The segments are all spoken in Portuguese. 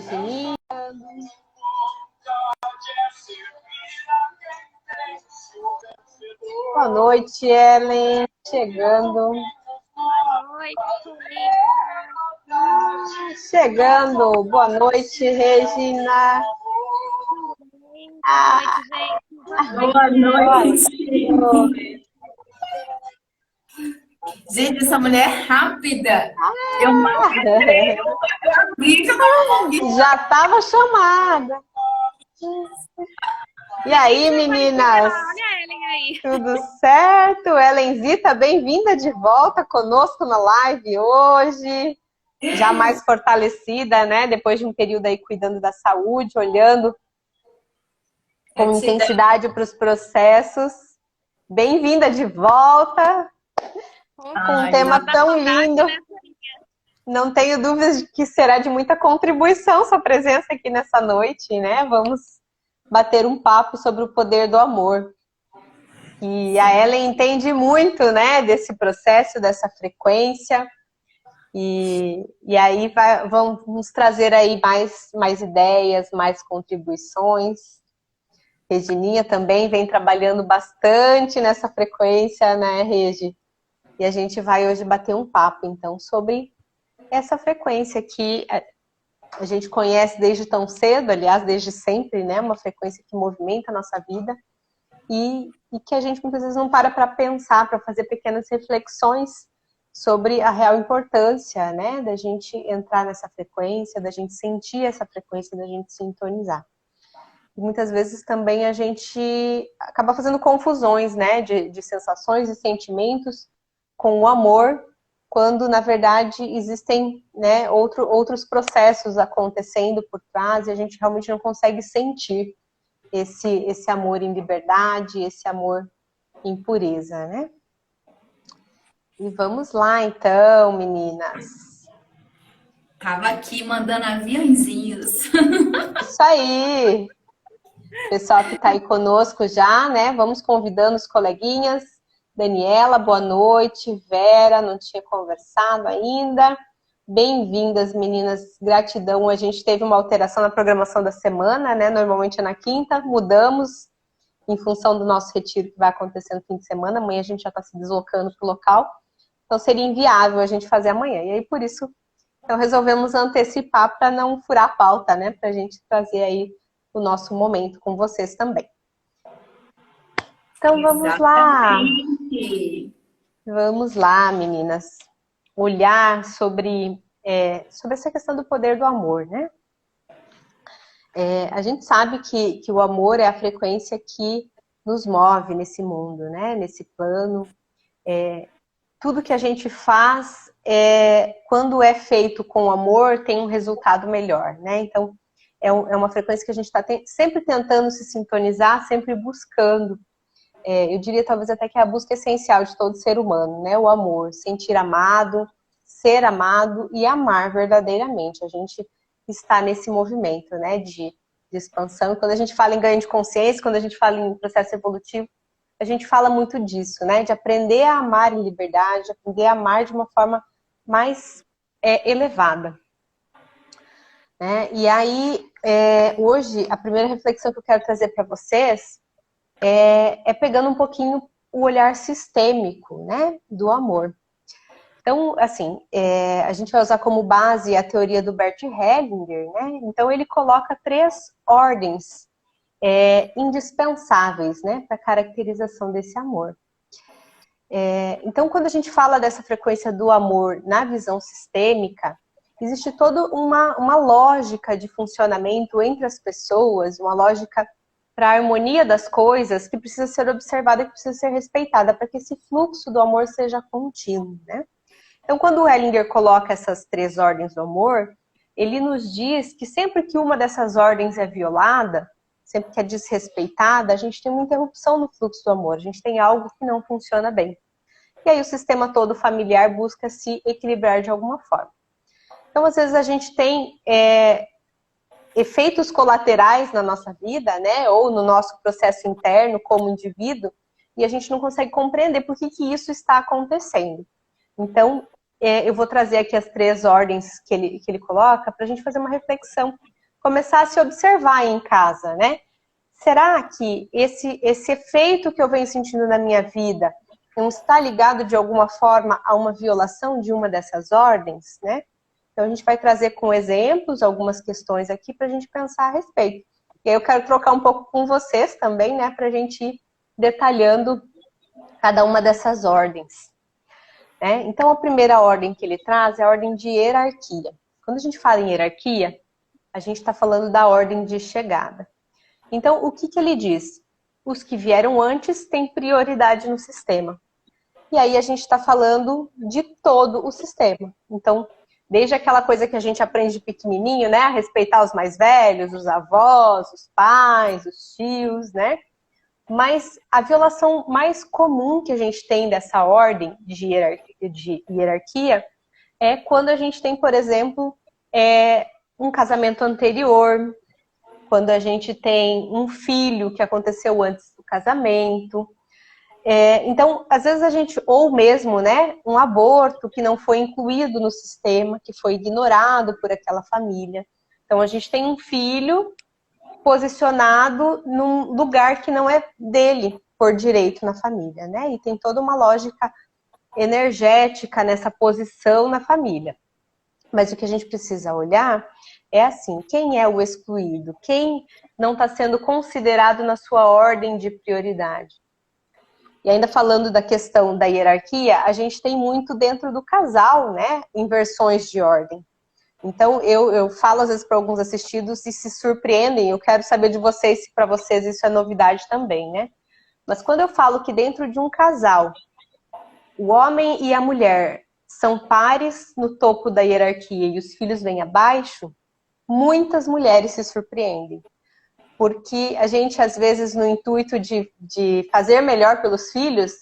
Sim. Boa noite, Ellen. Chegando. Boa noite, Chegando. Boa noite, Regina. Boa noite, gente. Boa noite. Gente, essa mulher é rápida. Eu abri que eu tava com Já estava chamada. E aí, meninas? Olha a Ellen aí. Tudo certo? Ellenzita, bem-vinda de volta conosco na live hoje. Já mais fortalecida, né? Depois de um período aí cuidando da saúde, olhando com intensidade para os processos. Bem-vinda de volta. Com um tema tão lindo. Não tenho dúvidas de que será de muita contribuição sua presença aqui nessa noite, né? Vamos bater um papo sobre o poder do amor. E a Ellen entende muito, né, desse processo, dessa frequência. E aí vamos trazer aí mais ideias, mais contribuições. Regininha também vem trabalhando bastante nessa frequência, né, Regi? E a gente vai hoje bater um papo, então, sobre essa frequência que a gente conhece desde tão cedo, aliás, desde sempre, né? Uma frequência que movimenta a nossa vida e que a gente muitas vezes não para pensar, para fazer pequenas reflexões sobre a real importância, né? Da gente entrar nessa frequência, da gente sentir essa frequência, da gente sintonizar. E muitas vezes também a gente acaba fazendo confusões, né? De sensações e sentimentos com o amor, quando, na verdade, existem, né, outros processos acontecendo por trás e a gente realmente não consegue sentir esse amor em liberdade, esse amor em pureza, né? E vamos lá, então, meninas. Tava aqui mandando aviãozinhos. Isso aí! Pessoal que está aí conosco já, né? Vamos convidando os coleguinhas. Daniela, boa noite. Vera, não tinha conversado ainda. Bem-vindas, meninas. Gratidão. A gente teve uma alteração na programação da semana, né? Normalmente é na quinta. Mudamos em função do nosso retiro que vai acontecer no fim de semana. Amanhã a gente já está se deslocando para o local. Então seria inviável a gente fazer amanhã. E aí, por isso, então resolvemos antecipar para não furar a pauta, né? Para a gente trazer aí o nosso momento com vocês também. Então vamos lá. Vamos lá, meninas. Olhar sobre essa questão do poder do amor, né? A gente sabe que o amor é a frequência que nos move nesse mundo, né? Nesse plano. Tudo que a gente faz, quando é feito com amor, tem um resultado melhor, né? Então, é uma frequência que a gente está sempre tentando se sintonizar, sempre buscando. Eu diria talvez até que é a busca essencial de todo ser humano, né? O amor, sentir amado, ser amado e amar verdadeiramente. A gente está nesse movimento, né? De expansão. Quando a gente fala em ganho de consciência, quando a gente fala em processo evolutivo, a gente fala muito disso, né? De aprender a amar em liberdade, de aprender a amar de uma forma mais elevada. E aí, hoje, a primeira reflexão que eu quero trazer para vocês é pegando um pouquinho o olhar sistêmico, né, do amor. Então, assim, a gente vai usar como base a teoria do Bert Hellinger, né? Então, ele coloca 3 ordens indispensáveis, né, para a caracterização desse amor. Então, quando a gente fala dessa frequência do amor na visão sistêmica, existe toda uma lógica de funcionamento entre as pessoas, uma lógica para a harmonia das coisas que precisa ser observada, que precisa ser respeitada, para que esse fluxo do amor seja contínuo, né? Então, quando o Hellinger coloca essas 3 ordens do amor, ele nos diz que sempre que uma dessas ordens é violada, sempre que é desrespeitada, a gente tem uma interrupção no fluxo do amor, a gente tem algo que não funciona bem. E aí o sistema todo familiar busca se equilibrar de alguma forma. Então, às vezes a gente tem efeitos colaterais na nossa vida, né, ou no nosso processo interno como indivíduo, e a gente não consegue compreender por que isso está acontecendo. Então, eu vou trazer aqui as 3 ordens que ele coloca para a gente fazer uma reflexão, começar a se observar aí em casa, né? Será que esse efeito que eu venho sentindo na minha vida não está ligado de alguma forma a uma violação de uma dessas ordens, né? Então a gente vai trazer com exemplos algumas questões aqui para a gente pensar a respeito. E aí eu quero trocar um pouco com vocês também, né? Para a gente ir detalhando cada uma dessas ordens. Então, a primeira ordem que ele traz é a ordem de hierarquia. Quando a gente fala em hierarquia, a gente está falando da ordem de chegada. Então, o que ele diz? Os que vieram antes têm prioridade no sistema. E aí a gente está falando de todo o sistema. Então, desde aquela coisa que a gente aprende de pequenininho, né? A respeitar os mais velhos, os avós, os pais, os tios, né? Mas a violação mais comum que a gente tem dessa ordem de hierarquia é quando a gente tem, por exemplo, um casamento anterior, quando a gente tem um filho que aconteceu antes do casamento. Então, às vezes a gente, ou mesmo, né, um aborto que não foi incluído no sistema, que foi ignorado por aquela família. Então, a gente tem um filho posicionado num lugar que não é dele por direito na família, né? E tem toda uma lógica energética nessa posição na família. Mas o que a gente precisa olhar é assim, quem é o excluído? Quem não está sendo considerado na sua ordem de prioridade? E ainda falando da questão da hierarquia, a gente tem muito dentro do casal, né? Inversões de ordem. Então, eu falo às vezes para alguns assistidos e se surpreendem. Eu quero saber de vocês se para vocês isso é novidade também, né? Mas quando eu falo que dentro de um casal, o homem e a mulher são pares no topo da hierarquia e os filhos vêm abaixo, muitas mulheres se surpreendem. Porque a gente, às vezes, no intuito de fazer melhor pelos filhos,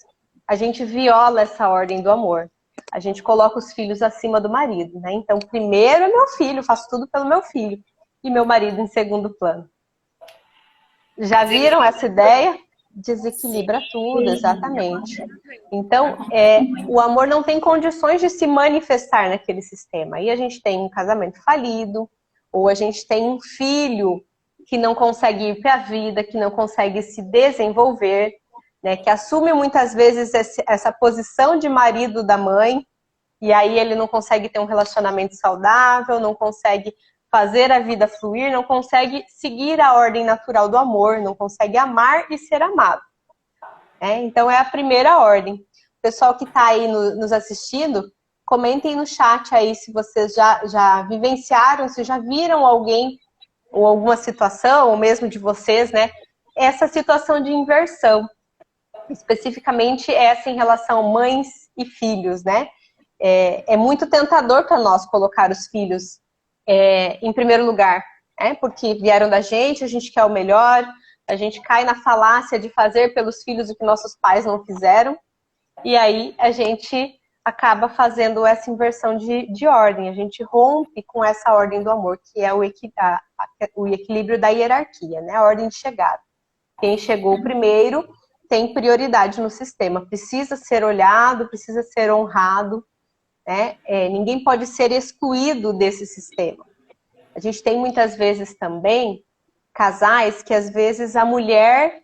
a gente viola essa ordem do amor. A gente coloca os filhos acima do marido, né? Então, primeiro é meu filho, faço tudo pelo meu filho. E meu marido em segundo plano. Já viram essa ideia? Desequilibra tudo, exatamente. Então, o amor não tem condições de se manifestar naquele sistema. Aí a gente tem um casamento falido, ou a gente tem um filho que não consegue ir para a vida, que não consegue se desenvolver, né, que assume muitas vezes essa posição de marido da mãe, e aí ele não consegue ter um relacionamento saudável, não consegue fazer a vida fluir, não consegue seguir a ordem natural do amor, não consegue amar e ser amado. Então é a primeira ordem. O pessoal que está aí nos assistindo, comentem no chat aí se vocês já vivenciaram, se já viram alguém ou alguma situação, ou mesmo de vocês, né, essa situação de inversão. Especificamente essa em relação a mães e filhos, né? É muito tentador para nós colocar os filhos em primeiro lugar, porque vieram da gente, a gente quer o melhor, a gente cai na falácia de fazer pelos filhos o que nossos pais não fizeram, e aí a gente acaba fazendo essa inversão de ordem, a gente rompe com essa ordem do amor, que é o equilíbrio da hierarquia, né? A ordem de chegada. Quem chegou primeiro tem prioridade no sistema, precisa ser olhado, precisa ser honrado, né? Ninguém pode ser excluído desse sistema. A gente tem muitas vezes também casais que às vezes a mulher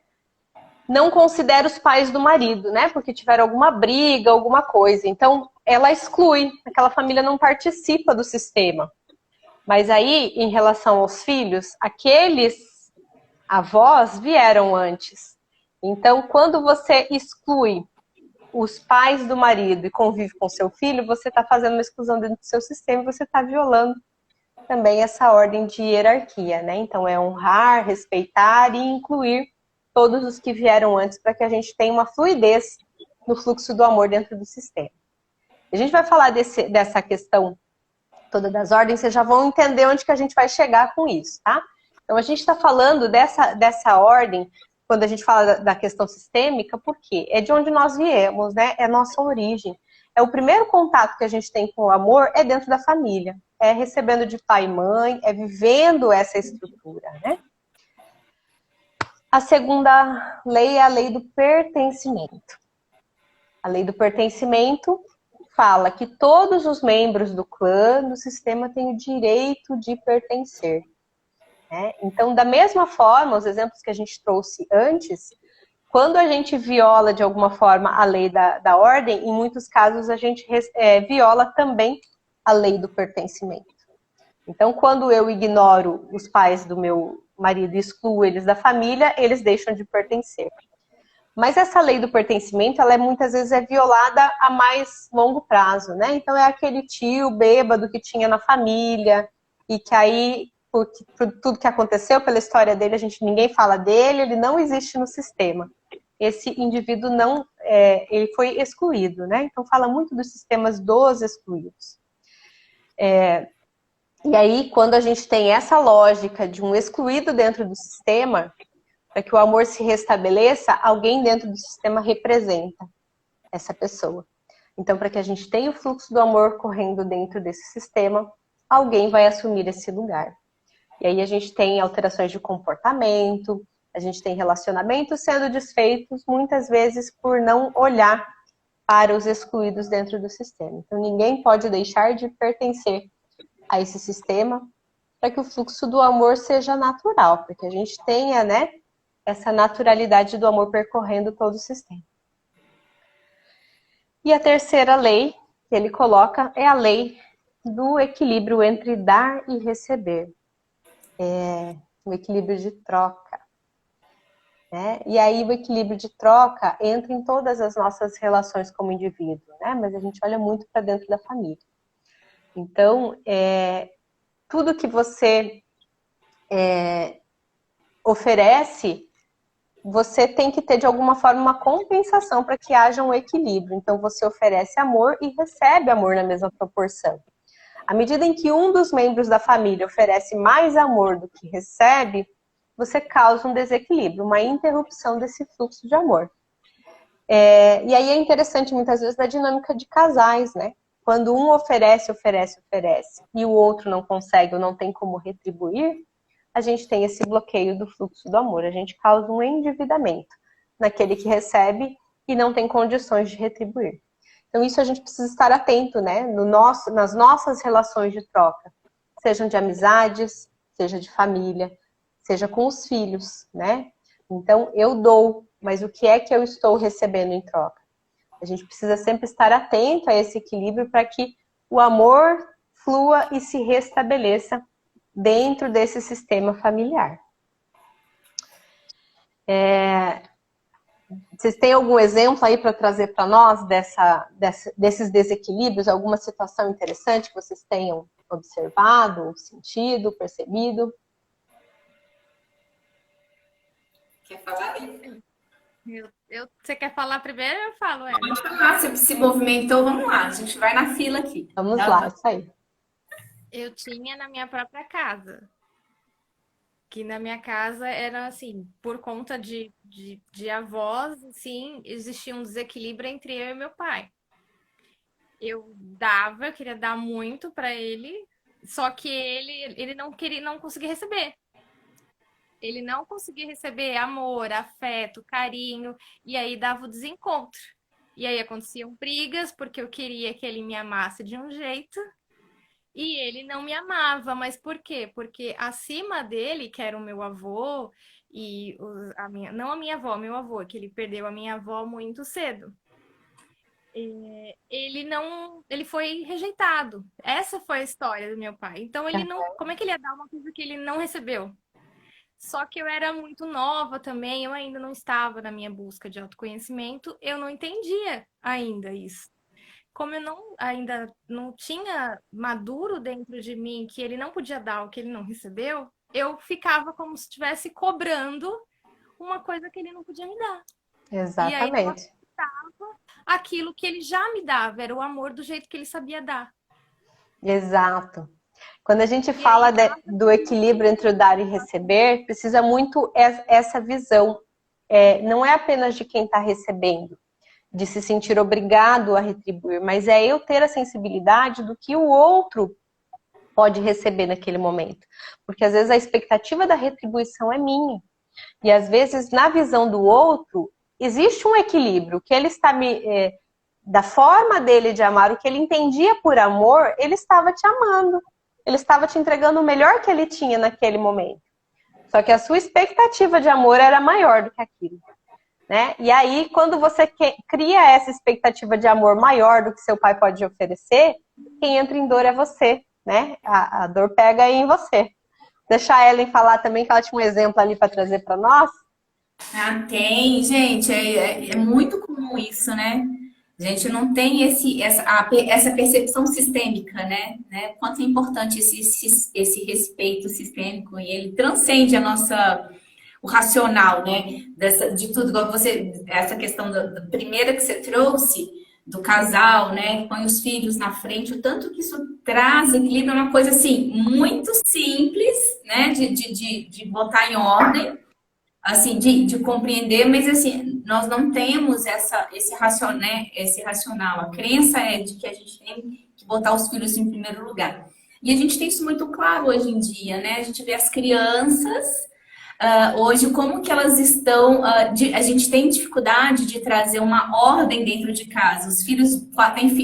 não considera os pais do marido, né? Porque tiveram alguma briga, alguma coisa. Então, ela exclui, aquela família não participa do sistema. Mas aí, em relação aos filhos, aqueles avós vieram antes. Então, quando você exclui os pais do marido e convive com seu filho, você está fazendo uma exclusão dentro do seu sistema e você está violando também essa ordem de hierarquia, né? Então, é honrar, respeitar e incluir todos os que vieram antes para que a gente tenha uma fluidez no fluxo do amor dentro do sistema. A gente vai falar dessa questão toda das ordens, vocês já vão entender onde que a gente vai chegar com isso, tá? Então, a gente está falando dessa ordem quando a gente fala da questão sistêmica, porque é de onde nós viemos, né? É a nossa origem. É o primeiro contato que a gente tem com o amor é dentro da família. É recebendo de pai e mãe, é vivendo essa estrutura, né? A segunda lei é a lei do pertencimento. A lei do pertencimento fala que todos os membros do clã, do sistema, têm o direito de pertencer. Né? Então, da mesma forma, os exemplos que a gente trouxe antes, quando a gente viola de alguma forma a lei da ordem, em muitos casos a gente viola também a lei do pertencimento. Então, quando eu ignoro os pais do meu marido e excluo eles da família, eles deixam de pertencer. Mas essa lei do pertencimento, ela muitas vezes é violada a mais longo prazo, né? Então, é aquele tio bêbado que tinha na família e que aí, por tudo que aconteceu, pela história dele, ninguém fala dele, ele não existe no sistema. Esse indivíduo ele foi excluído, né? Então, fala muito dos sistemas dos excluídos. E aí, quando a gente tem essa lógica de um excluído dentro do sistema, para que o amor se restabeleça, alguém dentro do sistema representa essa pessoa. Então, para que a gente tenha o fluxo do amor correndo dentro desse sistema, alguém vai assumir esse lugar. E aí a gente tem alterações de comportamento, a gente tem relacionamentos sendo desfeitos, muitas vezes por não olhar para os excluídos dentro do sistema. Então, ninguém pode deixar de pertencer a esse sistema para que o fluxo do amor seja natural, para que a gente tenha, né, essa naturalidade do amor percorrendo todo o sistema. E a terceira lei que ele coloca é a lei do equilíbrio entre dar e receber. O equilíbrio de troca. Né? E aí o equilíbrio de troca entra em todas as nossas relações como indivíduo, né? Mas a gente olha muito para dentro da família. Então, tudo que você oferece, você tem que ter, de alguma forma, uma compensação para que haja um equilíbrio. Então, você oferece amor e recebe amor na mesma proporção. À medida em que um dos membros da família oferece mais amor do que recebe, você causa um desequilíbrio, uma interrupção desse fluxo de amor. E aí é interessante, muitas vezes, da dinâmica de casais, né? Quando um oferece, e o outro não consegue ou não tem como retribuir, a gente tem esse bloqueio do fluxo do amor. A gente causa um endividamento naquele que recebe e não tem condições de retribuir. Então, isso a gente precisa estar atento, né? Nas nossas relações de troca. Sejam de amizades, seja de família, seja com os filhos, né? Então, eu dou, mas o que é que eu estou recebendo em troca? A gente precisa sempre estar atento a esse equilíbrio para que o amor flua e se restabeleça dentro desse sistema familiar. Vocês têm algum exemplo aí para trazer para nós desses desequilíbrios? Alguma situação interessante que vocês tenham observado, sentido, percebido? Quer falar? Você quer falar primeiro ou eu falo? Pode falar, você se movimentou, vamos lá, a gente vai na fila aqui. Vamos lá, isso aí. Eu tinha na minha própria casa. Que na minha casa era assim, por conta de avós, assim, existia um desequilíbrio entre eu e meu pai. Eu queria dar muito para ele, só que ele não conseguia receber. Ele não conseguia receber amor, afeto, carinho, e aí dava o desencontro. E aí aconteciam brigas, porque eu queria que ele me amasse de um jeito, e ele não me amava. Mas por quê? Porque acima dele, que era o meu avô, e não a minha avó, meu avô, que ele perdeu a minha avó muito cedo. Ele foi rejeitado. Essa foi a história do meu pai. Então como é que ele ia dar uma coisa que ele não recebeu? Só que eu era muito nova também, eu ainda não estava na minha busca de autoconhecimento, eu não entendia ainda isso. Como eu ainda não tinha maduro dentro de mim que ele não podia dar o que ele não recebeu, eu ficava como se estivesse cobrando uma coisa que ele não podia me dar. Exatamente. E aí eu aceitava aquilo que ele já me dava, era o amor do jeito que ele sabia dar. Exato. Quando a gente fala do equilíbrio entre o dar e receber, precisa muito essa visão. Não é apenas de quem está recebendo, de se sentir obrigado a retribuir, mas é eu ter a sensibilidade do que o outro pode receber naquele momento. Porque às vezes a expectativa da retribuição é minha. E às vezes, na visão do outro, existe um equilíbrio, que ele está da forma dele de amar, o que ele entendia por amor, ele estava te amando. Ele estava te entregando o melhor que ele tinha naquele momento. Só que a sua expectativa de amor era maior do que aquilo, né? E aí, quando você cria essa expectativa de amor maior do que seu pai pode oferecer, quem entra em dor é você, né? A dor pega aí em você. Deixar a Ellen falar também, que ela tinha um exemplo ali para trazer para nós. Ah, tem, gente, é muito comum isso, né? A gente não tem essa percepção sistêmica, né? Quanto é importante esse respeito sistêmico e ele transcende o racional, né? De tudo, igual essa questão da primeira que você trouxe, do casal, né? Que põe os filhos na frente, o tanto que isso traz equilíbrio é uma coisa assim, muito simples, né? De botar em ordem. Assim, de compreender, mas assim, nós não temos esse racional, né? Esse racional. A crença é de que a gente tem que botar os filhos em primeiro lugar. E a gente tem isso muito claro hoje em dia, né? A gente vê as crianças, hoje, como que elas estão... a gente tem dificuldade de trazer uma ordem dentro de casa. Os filhos,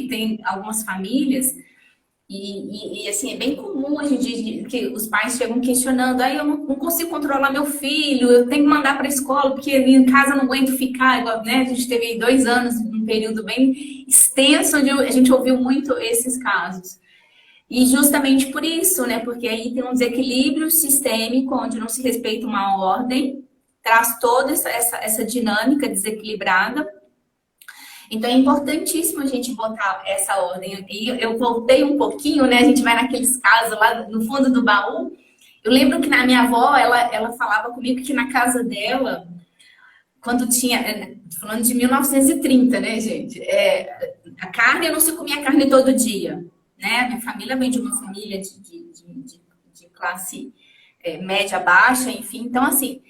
tem algumas famílias... E assim, é bem comum hoje em dia que os pais chegam questionando, eu não consigo controlar meu filho, eu tenho que mandar para a escola, porque em casa eu não aguento ficar, igual, né? A gente teve aí 2 anos, um período bem extenso, onde a gente ouviu muito esses casos. E justamente por isso, né? Porque aí tem um desequilíbrio sistêmico, onde não se respeita uma ordem, traz toda essa dinâmica desequilibrada. Então é importantíssimo a gente botar essa ordem. E eu voltei um pouquinho, né? A gente vai naqueles casos lá no fundo do baú. Eu lembro que na minha avó, ela falava comigo que na casa dela, quando tinha... Falando de 1930, né, gente? A carne, eu não se comia carne todo dia, né? Minha família vem de uma família de classe média baixa, enfim. Então, assim...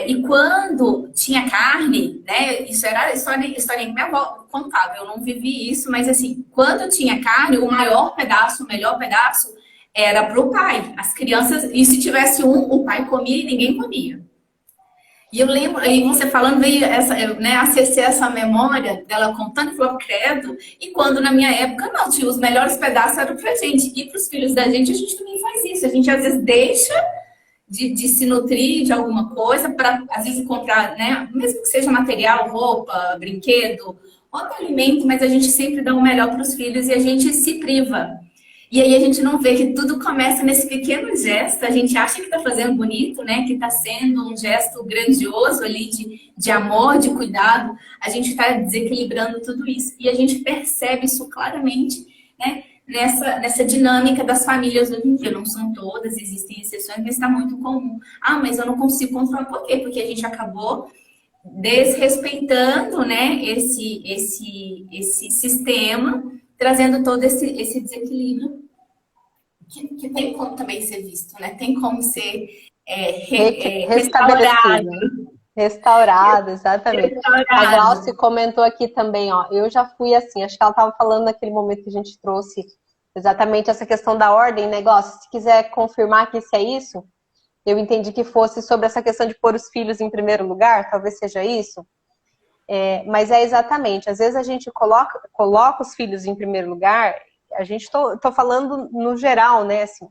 e quando tinha carne, né? Isso era a história que minha avó contava. Eu não vivi isso, mas assim, quando tinha carne, o melhor pedaço era pro pai. As crianças, e se tivesse o pai comia e ninguém comia. E eu lembro, aí você falando, veio acessei essa memória dela contando e falou, credo. E quando na minha época, não, tinha os melhores pedaços eram pra gente. E pros filhos da gente, a gente também faz isso. A gente às vezes deixa de se nutrir de alguma coisa para, às vezes, encontrar, né? Mesmo que seja material, roupa, brinquedo, outro alimento, mas a gente sempre dá o melhor para os filhos e a gente se priva. E aí a gente não vê que tudo começa nesse pequeno gesto, a gente acha que está fazendo bonito, né? Que está sendo um gesto grandioso ali de amor, de cuidado. A gente está desequilibrando tudo isso. E a gente percebe isso claramente, né? Nessa dinâmica das famílias hoje em dia. Não são todas, existem exceções, mas está muito comum. Mas eu não consigo controlar. Por quê? Porque a gente acabou desrespeitando, né, esse sistema, trazendo todo esse desequilíbrio que tem como também ser visto, né? Tem como ser restaurado. Restaurado, exatamente. Restaurado. A Glaucia comentou aqui também, ó. Eu já fui assim, acho que ela estava falando naquele momento que a gente trouxe exatamente essa questão da ordem, né, Glaucia? Se quiser confirmar que isso é isso, eu entendi que fosse sobre essa questão de pôr os filhos em primeiro lugar, talvez seja isso. Mas é exatamente, às vezes a gente coloca os filhos em primeiro lugar, a gente tô falando no geral, né, assim,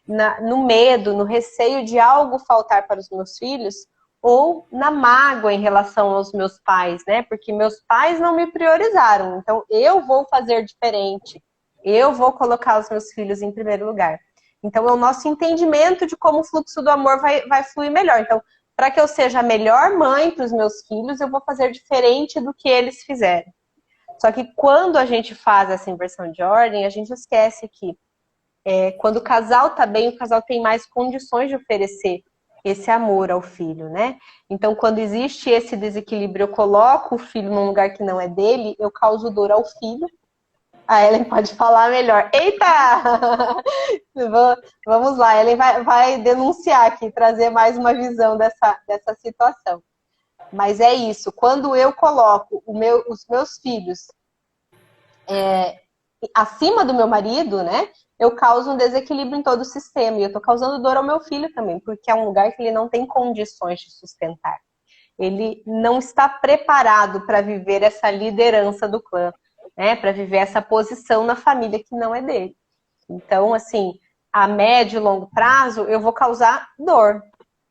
no medo, no receio de algo faltar para os meus filhos, ou na mágoa em relação aos meus pais, né? Porque meus pais não me priorizaram, então eu vou fazer diferente, eu vou colocar os meus filhos em primeiro lugar. Então é o nosso entendimento de como o fluxo do amor vai fluir melhor. Então, para que eu seja a melhor mãe para os meus filhos, eu vou fazer diferente do que eles fizeram. Só que quando a gente faz essa inversão de ordem, a gente esquece que quando o casal tá bem, o casal tem mais condições de oferecer esse amor ao filho, né? Então, quando existe esse desequilíbrio, eu coloco o filho num lugar que não é dele, eu causo dor ao filho. A Ellen pode falar melhor. Eita! Vamos lá, a Ellen vai denunciar aqui, trazer mais uma visão dessa situação. Mas é isso, quando eu coloco os meus filhos acima do meu marido, né? Eu causo um desequilíbrio em todo o sistema. E eu tô causando dor ao meu filho também, porque é um lugar que ele não tem condições de sustentar. Ele não está preparado para viver essa liderança do clã. né? Para viver essa posição na família que não é dele. Então, assim, a médio e longo prazo, eu vou causar dor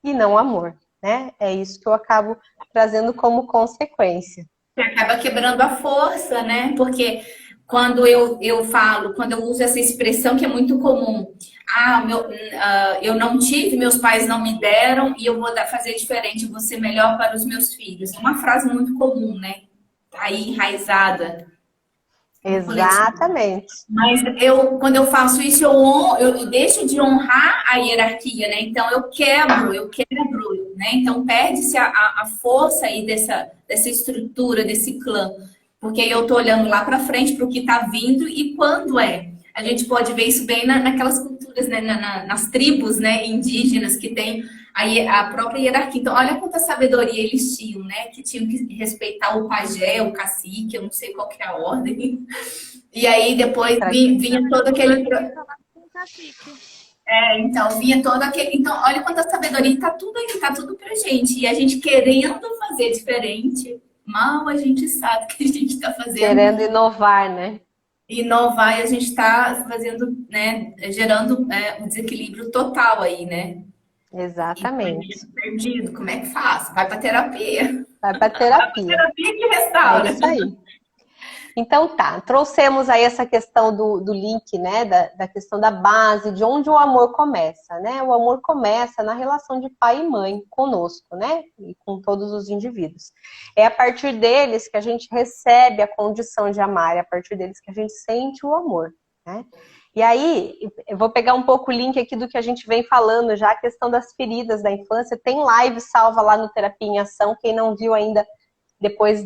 e não amor, né? É isso que eu acabo trazendo como consequência. Você acaba quebrando a força, né? Porque eu falo, quando eu uso essa expressão que é muito comum, eu não tive, meus pais não me deram e eu vou fazer diferente, eu vou ser melhor para os meus filhos. É uma frase muito comum, né? Tá aí enraizada no coletivo. Exatamente. Mas quando eu faço isso, eu deixo de honrar a hierarquia, né? Então eu quebro, né? Então perde-se a força aí dessa estrutura, desse clã. Porque aí eu tô olhando lá para frente para o que está vindo e quando é. A gente pode ver isso bem naquelas culturas, né? Nas tribos, né? Indígenas que tem a própria hierarquia. Então, olha quanta sabedoria eles tinham, né? Que tinham que respeitar o pajé, o cacique, eu não sei qual que é a ordem. E aí depois vinha todo aquele. Então, vinha todo aquele. Então, olha quanta sabedoria, tá tudo aí, tá tudo pra gente. E a gente querendo fazer diferente, mal a gente sabe que a gente tá fazendo. Querendo inovar, né? Inovar e a gente tá fazendo, né? Gerando um desequilíbrio total aí, né? Exatamente. Perdido, como é que faz? Vai pra terapia. Vai para terapia. Terapia que restaura. É isso aí. Então tá, trouxemos aí essa questão do link, né, da questão da base, de onde o amor começa, né? O amor começa na relação de pai e mãe conosco, né? E com todos os indivíduos. É a partir deles que a gente recebe a condição de amar, é a partir deles que a gente sente o amor, né? E aí, eu vou pegar um pouco o link aqui do que a gente vem falando já, a questão das feridas da infância. Tem live salva lá no Terapia em Ação, quem não viu ainda, depois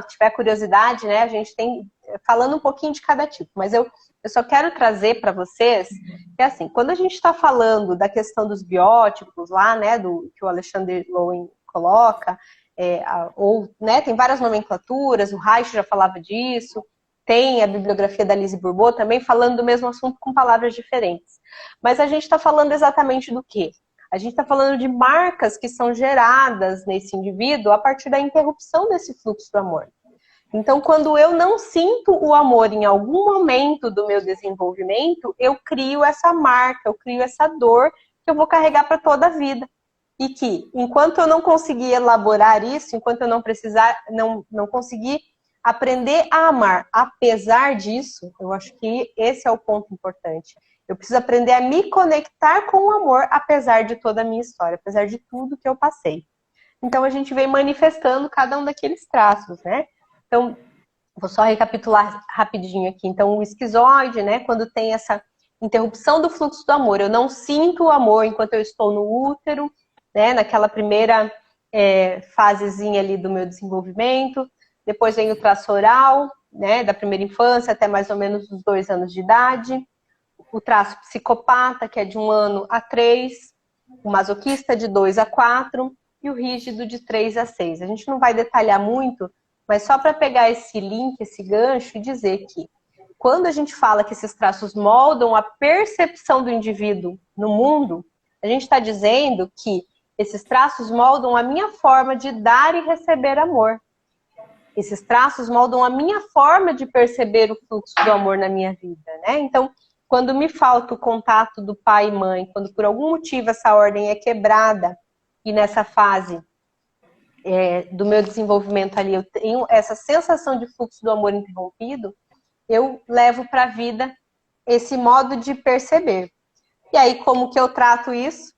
tiver curiosidade, né? A gente tem falando um pouquinho de cada tipo, mas eu só quero trazer para vocês que assim, quando a gente está falando da questão dos biótipos lá, né, que o Alexander Lowen coloca, né, tem várias nomenclaturas, o Reich já falava disso, tem a bibliografia da Lise Bourbeau também falando do mesmo assunto com palavras diferentes. Mas a gente está falando exatamente do quê? A gente está falando de marcas que são geradas nesse indivíduo a partir da interrupção desse fluxo do amor. Então, quando eu não sinto o amor em algum momento do meu desenvolvimento, eu crio essa marca, eu crio essa dor que eu vou carregar para toda a vida. E que, enquanto eu não conseguir elaborar isso, enquanto eu não conseguir aprender a amar, apesar disso, eu acho que esse é o ponto importante. Eu preciso aprender a me conectar com o amor, apesar de toda a minha história, apesar de tudo que eu passei. Então, a gente vem manifestando cada um daqueles traços, né? Então, vou só recapitular rapidinho aqui. Então, o esquizoide, né? Quando tem essa interrupção do fluxo do amor, eu não sinto o amor enquanto eu estou no útero, né? Naquela primeira fasezinha ali do meu desenvolvimento. Depois vem o traço oral, né? Da primeira infância até mais ou menos os 2 anos de idade. O traço psicopata, que é de 1 ano a 3, o masoquista de 2 a 4 e o rígido de 3 a 6. A gente não vai detalhar muito, mas só para pegar esse link, esse gancho e dizer que quando a gente fala que esses traços moldam a percepção do indivíduo no mundo, a gente está dizendo que esses traços moldam a minha forma de dar e receber amor. Esses traços moldam a minha forma de perceber o fluxo do amor na minha vida, né? Então, quando me falta o contato do pai e mãe, quando por algum motivo essa ordem é quebrada e nessa fase do meu desenvolvimento ali eu tenho essa sensação de fluxo do amor interrompido, eu levo para a vida esse modo de perceber. E aí, como que eu trato isso?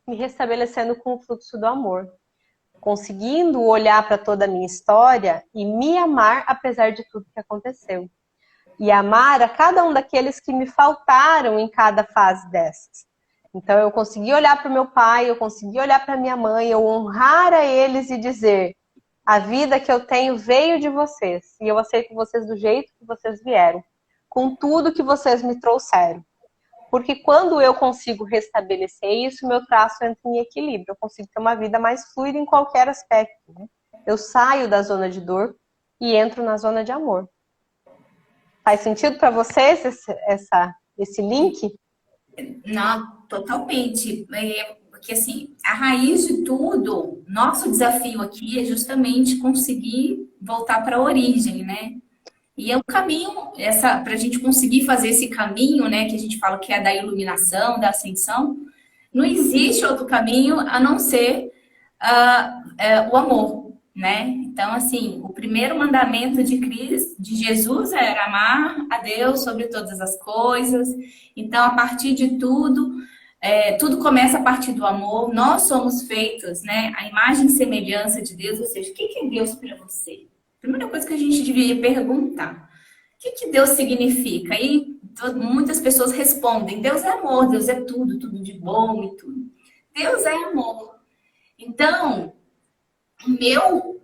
Me restabelecendo com o fluxo do amor. Conseguindo olhar para toda a minha história e me amar apesar de tudo que aconteceu. E amar a cada um daqueles que me faltaram em cada fase dessas. Então, eu consegui olhar para o meu pai, eu consegui olhar para minha mãe, eu honrar a eles e dizer: a vida que eu tenho veio de vocês, e eu aceito vocês do jeito que vocês vieram, com tudo que vocês me trouxeram. Porque quando eu consigo restabelecer isso, meu traço entra em equilíbrio, eu consigo ter uma vida mais fluida em qualquer aspecto, né? Eu saio da zona de dor e entro na zona de amor. Faz sentido para vocês esse link? Não, totalmente. Porque assim, a raiz de tudo, nosso desafio aqui é justamente conseguir voltar para a origem, né? E é um caminho, para a gente conseguir fazer esse caminho, né, que a gente fala que é da iluminação, da ascensão, não existe outro caminho a não ser o amor, né? Então, assim, o primeiro mandamento de Cristo, de Jesus, era amar a Deus sobre todas as coisas. Então, a partir de tudo, tudo começa a partir do amor. Nós somos feitos, né, a imagem e semelhança de Deus. Ou seja, o que é Deus para você? Primeira coisa que a gente deveria perguntar: o que Deus significa? E muitas pessoas respondem: Deus é amor, Deus é tudo, tudo de bom e tudo. Deus é amor. Então,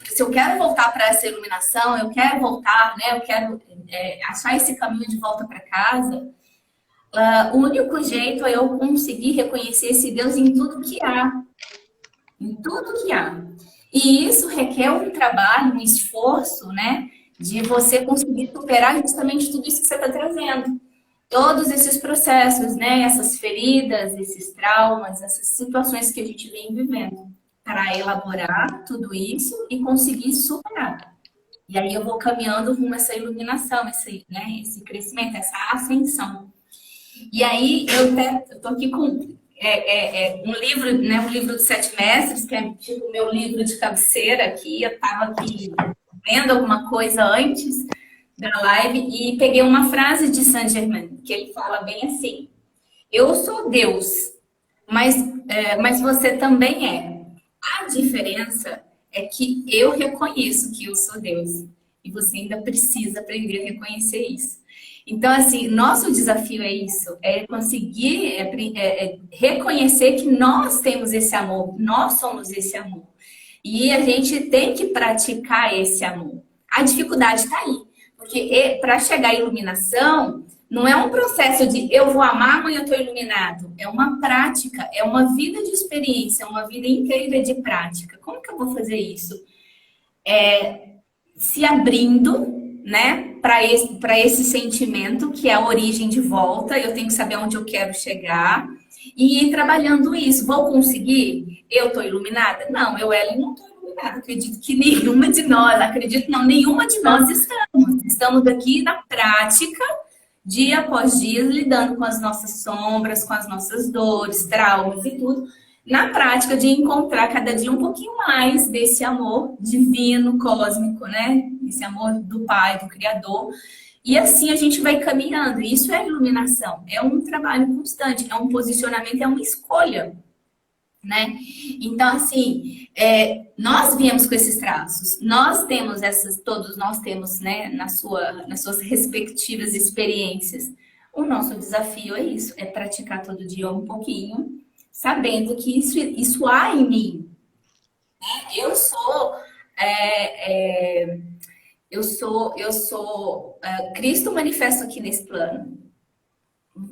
se eu quero voltar para essa iluminação, eu quero voltar, né? Eu quero achar esse caminho de volta para casa. O único jeito é eu conseguir reconhecer esse Deus em tudo que há, em tudo que há. E isso requer um trabalho, um esforço, né? De você conseguir superar justamente tudo isso que você está trazendo. Todos esses processos, né? Essas feridas, esses traumas, essas situações que a gente vem vivendo, para elaborar tudo isso e conseguir superar. E aí eu vou caminhando rumo a essa iluminação, esse crescimento, essa ascensão. E aí eu tô aqui com um livro, né? Um livro dos Sete Mestres, que é tipo o meu livro de cabeceira aqui. Eu estava aqui lendo alguma coisa antes da live e peguei uma frase de Saint-Germain, que ele fala bem assim: eu sou Deus, mas você também é. A diferença é que eu reconheço que eu sou Deus e você ainda precisa aprender a reconhecer isso. Então, assim, nosso desafio é isso, é conseguir reconhecer que nós temos esse amor, nós somos esse amor. E a gente tem que praticar esse amor. A dificuldade está aí, porque para chegar à iluminação, não é um processo de eu vou amar, amanhã eu estou iluminado. É uma prática, é uma vida de experiência, uma vida inteira de prática. Como que eu vou fazer isso? Se abrindo, né, para esse sentimento que é a origem de volta. Eu tenho que saber onde eu quero chegar e ir trabalhando isso. Vou conseguir? Eu estou iluminada? Não, Ellen, não estou iluminada. Acredito que nenhuma de nós, nenhuma de nós estamos. Estamos aqui na prática, dia após dia, lidando com as nossas sombras, com as nossas dores, traumas e tudo, na prática de encontrar cada dia um pouquinho mais desse amor divino, cósmico, né? Esse amor do Pai, do Criador. E assim a gente vai caminhando. Isso é iluminação, é um trabalho constante, é um posicionamento, é uma escolha, né? Então, assim, nós viemos com esses traços, nós temos todos nós temos, né, nas suas respectivas experiências. O nosso desafio é isso, é praticar todo dia um pouquinho, sabendo que isso há em mim. Eu sou, é, é, Cristo manifesto aqui nesse plano.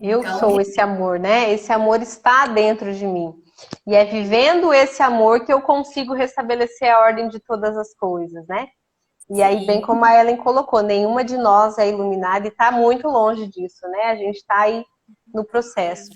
Eu Então, sou esse amor, né? Esse amor está dentro de mim. E é vivendo esse amor que eu consigo restabelecer a ordem de todas as coisas, né? E aí, bem sim, como a Ellen colocou, nenhuma de nós é iluminada e está muito longe disso, né? A gente está aí no processo.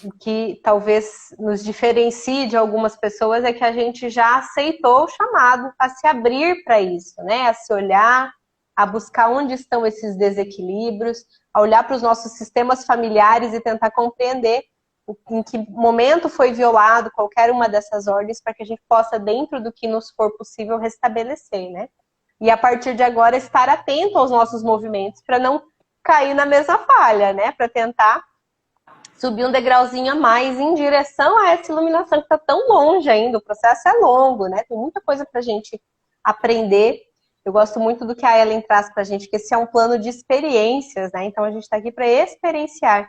O que talvez nos diferencie de algumas pessoas é que a gente já aceitou o chamado a se abrir para isso, né? A se olhar, a buscar onde estão esses desequilíbrios, a olhar para os nossos sistemas familiares e tentar compreender em que momento foi violado qualquer uma dessas ordens para que a gente possa, dentro do que nos for possível, restabelecer, né? E a partir de agora estar atento aos nossos movimentos para não cair na mesma falha, né? Para tentar subir um degrauzinho a mais em direção a essa iluminação que está tão longe ainda. O processo é longo, né? Tem muita coisa para a gente aprender. Eu gosto muito do que a Ellen traz para a gente, que esse é um plano de experiências, né? Então a gente está aqui para experienciar.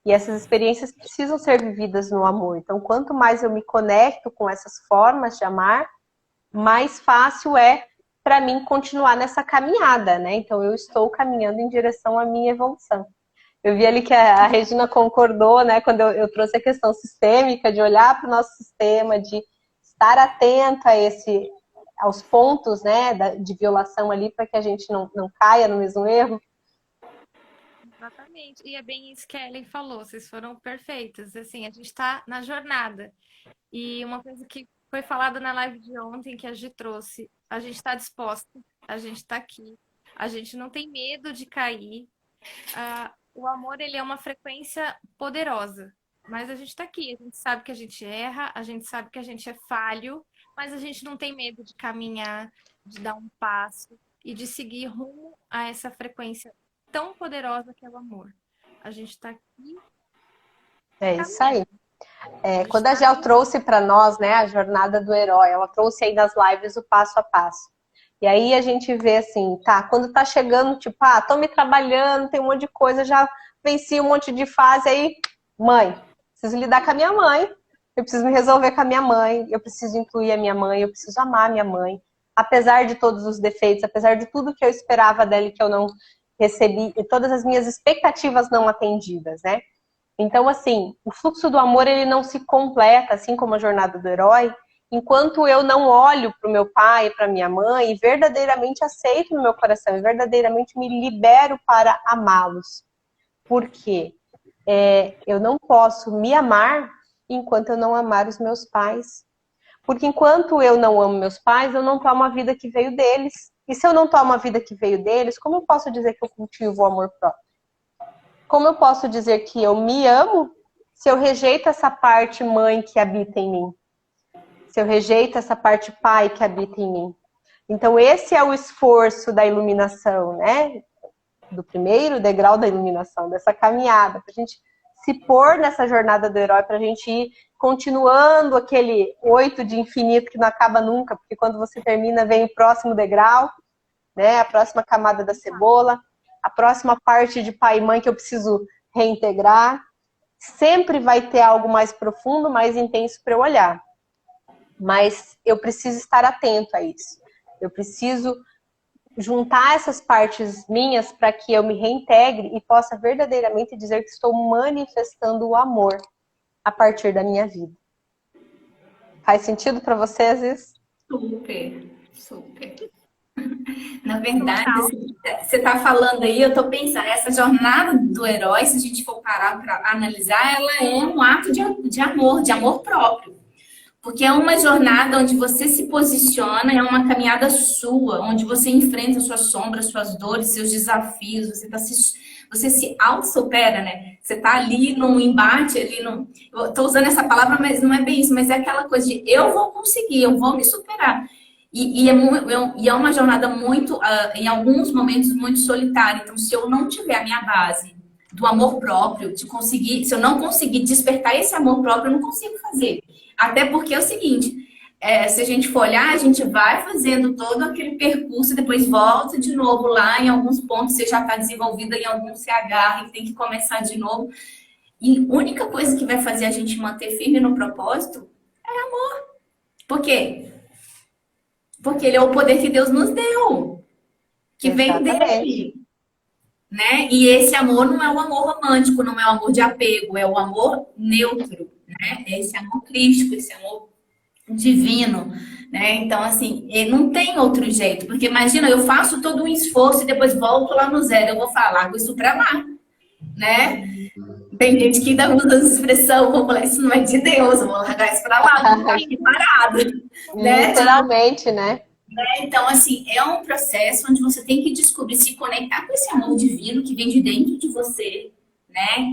E essas experiências precisam ser vividas no amor. Então, quanto mais eu me conecto com essas formas de amar, mais fácil é para mim continuar nessa caminhada, né? Então, eu estou caminhando em direção à minha evolução. Eu vi ali que a Regina concordou, né? Quando eu trouxe a questão sistêmica, de olhar para o nosso sistema, de estar atenta aos pontos, né, de violação ali, para que a gente não caia no mesmo erro. Exatamente. E é bem isso que a Ellen falou, vocês foram perfeitas. Assim, a gente está na jornada. E uma coisa que foi falada na live de ontem, que a Gi trouxe, a gente está disposta, a gente está aqui. A gente não tem medo de cair. O amor, ele é uma frequência poderosa. Mas a gente tá aqui, a gente sabe que a gente erra, a gente sabe que a gente é falho, mas a gente não tem medo de caminhar, de dar um passo e de seguir rumo a essa frequência tão poderosa que é o amor. A gente tá aqui. É isso aí. Quando a Gel trouxe para nós, né, a jornada do herói, ela trouxe aí nas lives o passo a passo. E aí a gente vê assim, tá, quando tá chegando, tipo, tô me trabalhando, tem um monte de coisa, já venci um monte de fase, aí, mãe, preciso lidar com a minha mãe, eu preciso me resolver com a minha mãe, eu preciso incluir a minha mãe, eu preciso amar a minha mãe. Apesar de todos os defeitos, apesar de tudo que eu esperava dela e que eu não recebi, e todas as minhas expectativas não atendidas, né? Então, assim, o fluxo do amor, ele não se completa, assim como a jornada do herói, enquanto eu não olho para o meu pai, para minha mãe, e verdadeiramente aceito no meu coração, e verdadeiramente me libero para amá-los. Por quê? Eu não posso me amar enquanto eu não amar os meus pais. Porque enquanto eu não amo meus pais, eu não tomo a vida que veio deles. E se eu não tomo a vida que veio deles, como eu posso dizer que eu cultivo o amor próprio? Como eu posso dizer que eu me amo se eu rejeito essa parte mãe que habita em mim? Se eu rejeito essa parte pai que habita em mim? Então esse é o esforço da iluminação, né? Do primeiro degrau da iluminação, dessa caminhada, para a gente se pôr nessa jornada do herói, para a gente ir continuando aquele 8 de infinito que não acaba nunca, porque quando você termina vem o próximo degrau, né? A próxima camada da cebola, a próxima parte de pai e mãe que eu preciso reintegrar. Sempre vai ter algo mais profundo, mais intenso para eu olhar. Mas eu preciso estar atento a isso. Eu preciso juntar essas partes minhas para que eu me reintegre e possa verdadeiramente dizer que estou manifestando o amor a partir da minha vida. Faz sentido para vocês isso? Super, super. Na verdade, você está falando aí, eu estou pensando, essa jornada do herói, se a gente for parar para analisar, ela é um ato de amor próprio. Porque é uma jornada onde você se posiciona, é uma caminhada sua, onde você enfrenta suas sombras, suas dores, seus desafios, você se auto-supera, né? Você tá ali num embate, eu tô usando essa palavra, mas não é bem isso, mas é aquela coisa de eu vou conseguir, eu vou me superar. E é uma jornada muito, em alguns momentos, muito solitária. Então, se eu não tiver a minha base do amor próprio, se eu não conseguir despertar esse amor próprio, eu não consigo fazer. Até porque é o seguinte, se a gente for olhar, a gente vai fazendo todo aquele percurso, depois volta de novo lá, em alguns pontos você já está desenvolvida, em alguns você agarra e tem que começar de novo. E a única coisa que vai fazer a gente manter firme no propósito é amor. Por quê? Porque ele é o poder que Deus nos deu, que vem dele. Né? E esse amor não é o amor romântico, não é o amor de apego, é o amor neutro, né? É esse amor crístico, esse amor divino, né? Então, assim, não tem outro jeito, porque imagina, eu faço todo um esforço e depois volto lá no zero, eu vou falar isso pra lá, né? Tem gente que ainda usa essa expressão, vou falar, isso não é de Deus, eu vou largar isso pra lá, vou ficar parado, né? Literalmente, né? Então, assim, é um processo onde você tem que descobrir, se conectar com esse amor divino que vem de dentro de você, né?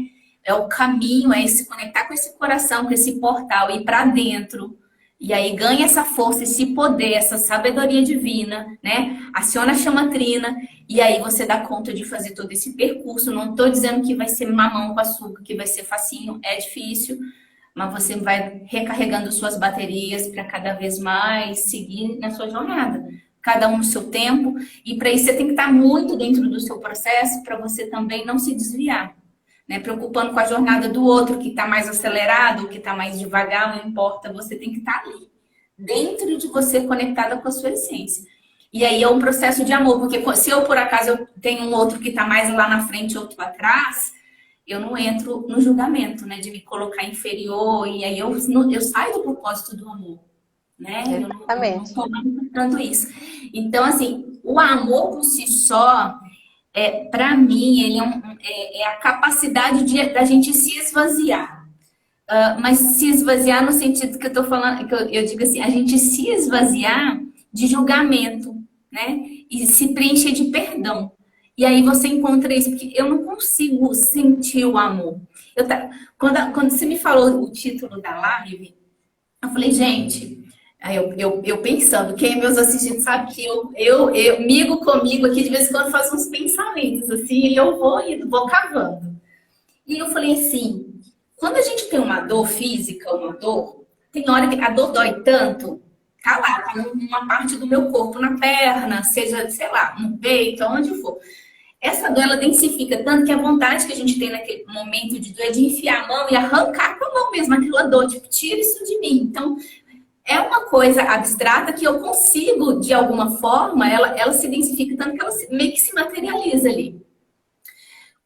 É o caminho, é se conectar com esse coração, com esse portal, ir para dentro. E aí ganha essa força, esse poder, essa sabedoria divina, né? Aciona a chama trina. E aí você dá conta de fazer todo esse percurso. Não estou dizendo que vai ser mamão com açúcar, que vai ser facinho, é difícil. Mas você vai recarregando suas baterias para cada vez mais seguir na sua jornada. Cada um no seu tempo. E para isso você tem que estar muito dentro do seu processo para você também não se desviar. Né? Preocupando com a jornada do outro que está mais acelerado, que está mais devagar, não importa. Você tem que estar ali. Dentro de você, conectada com a sua essência. E aí é um processo de amor. Porque se eu, por acaso, eu tenho um outro que está mais lá na frente, outro atrás... eu não entro no julgamento, né? De me colocar inferior, e aí eu saio do propósito do amor, né? Exatamente. Eu não estou manifestando isso. Então, assim, o amor por si só, para mim, ele é a capacidade da gente se esvaziar. Mas se esvaziar no sentido que eu estou falando, que eu digo assim, a gente se esvaziar de julgamento, né? E se preencher de perdão. E aí você encontra isso, porque eu não consigo sentir o amor. Quando você me falou o título da live, eu falei, gente, aí eu pensando, quem é meus assistentes sabe que eu migo comigo aqui, de vez em quando faço uns pensamentos, assim, e eu vou indo, vou cavando. E eu falei assim, quando a gente tem uma dor física, uma dor, tem hora que a dor dói tanto, tá lá, tá numa parte do meu corpo, na perna, seja, sei lá, no peito, aonde for. Essa dor, ela densifica tanto que a vontade que a gente tem naquele momento de dor é de enfiar a mão e arrancar com a mão mesmo aquela dor, tipo, tira isso de mim. Então, é uma coisa abstrata que eu consigo, de alguma forma, ela se densifica tanto que ela meio que se materializa ali.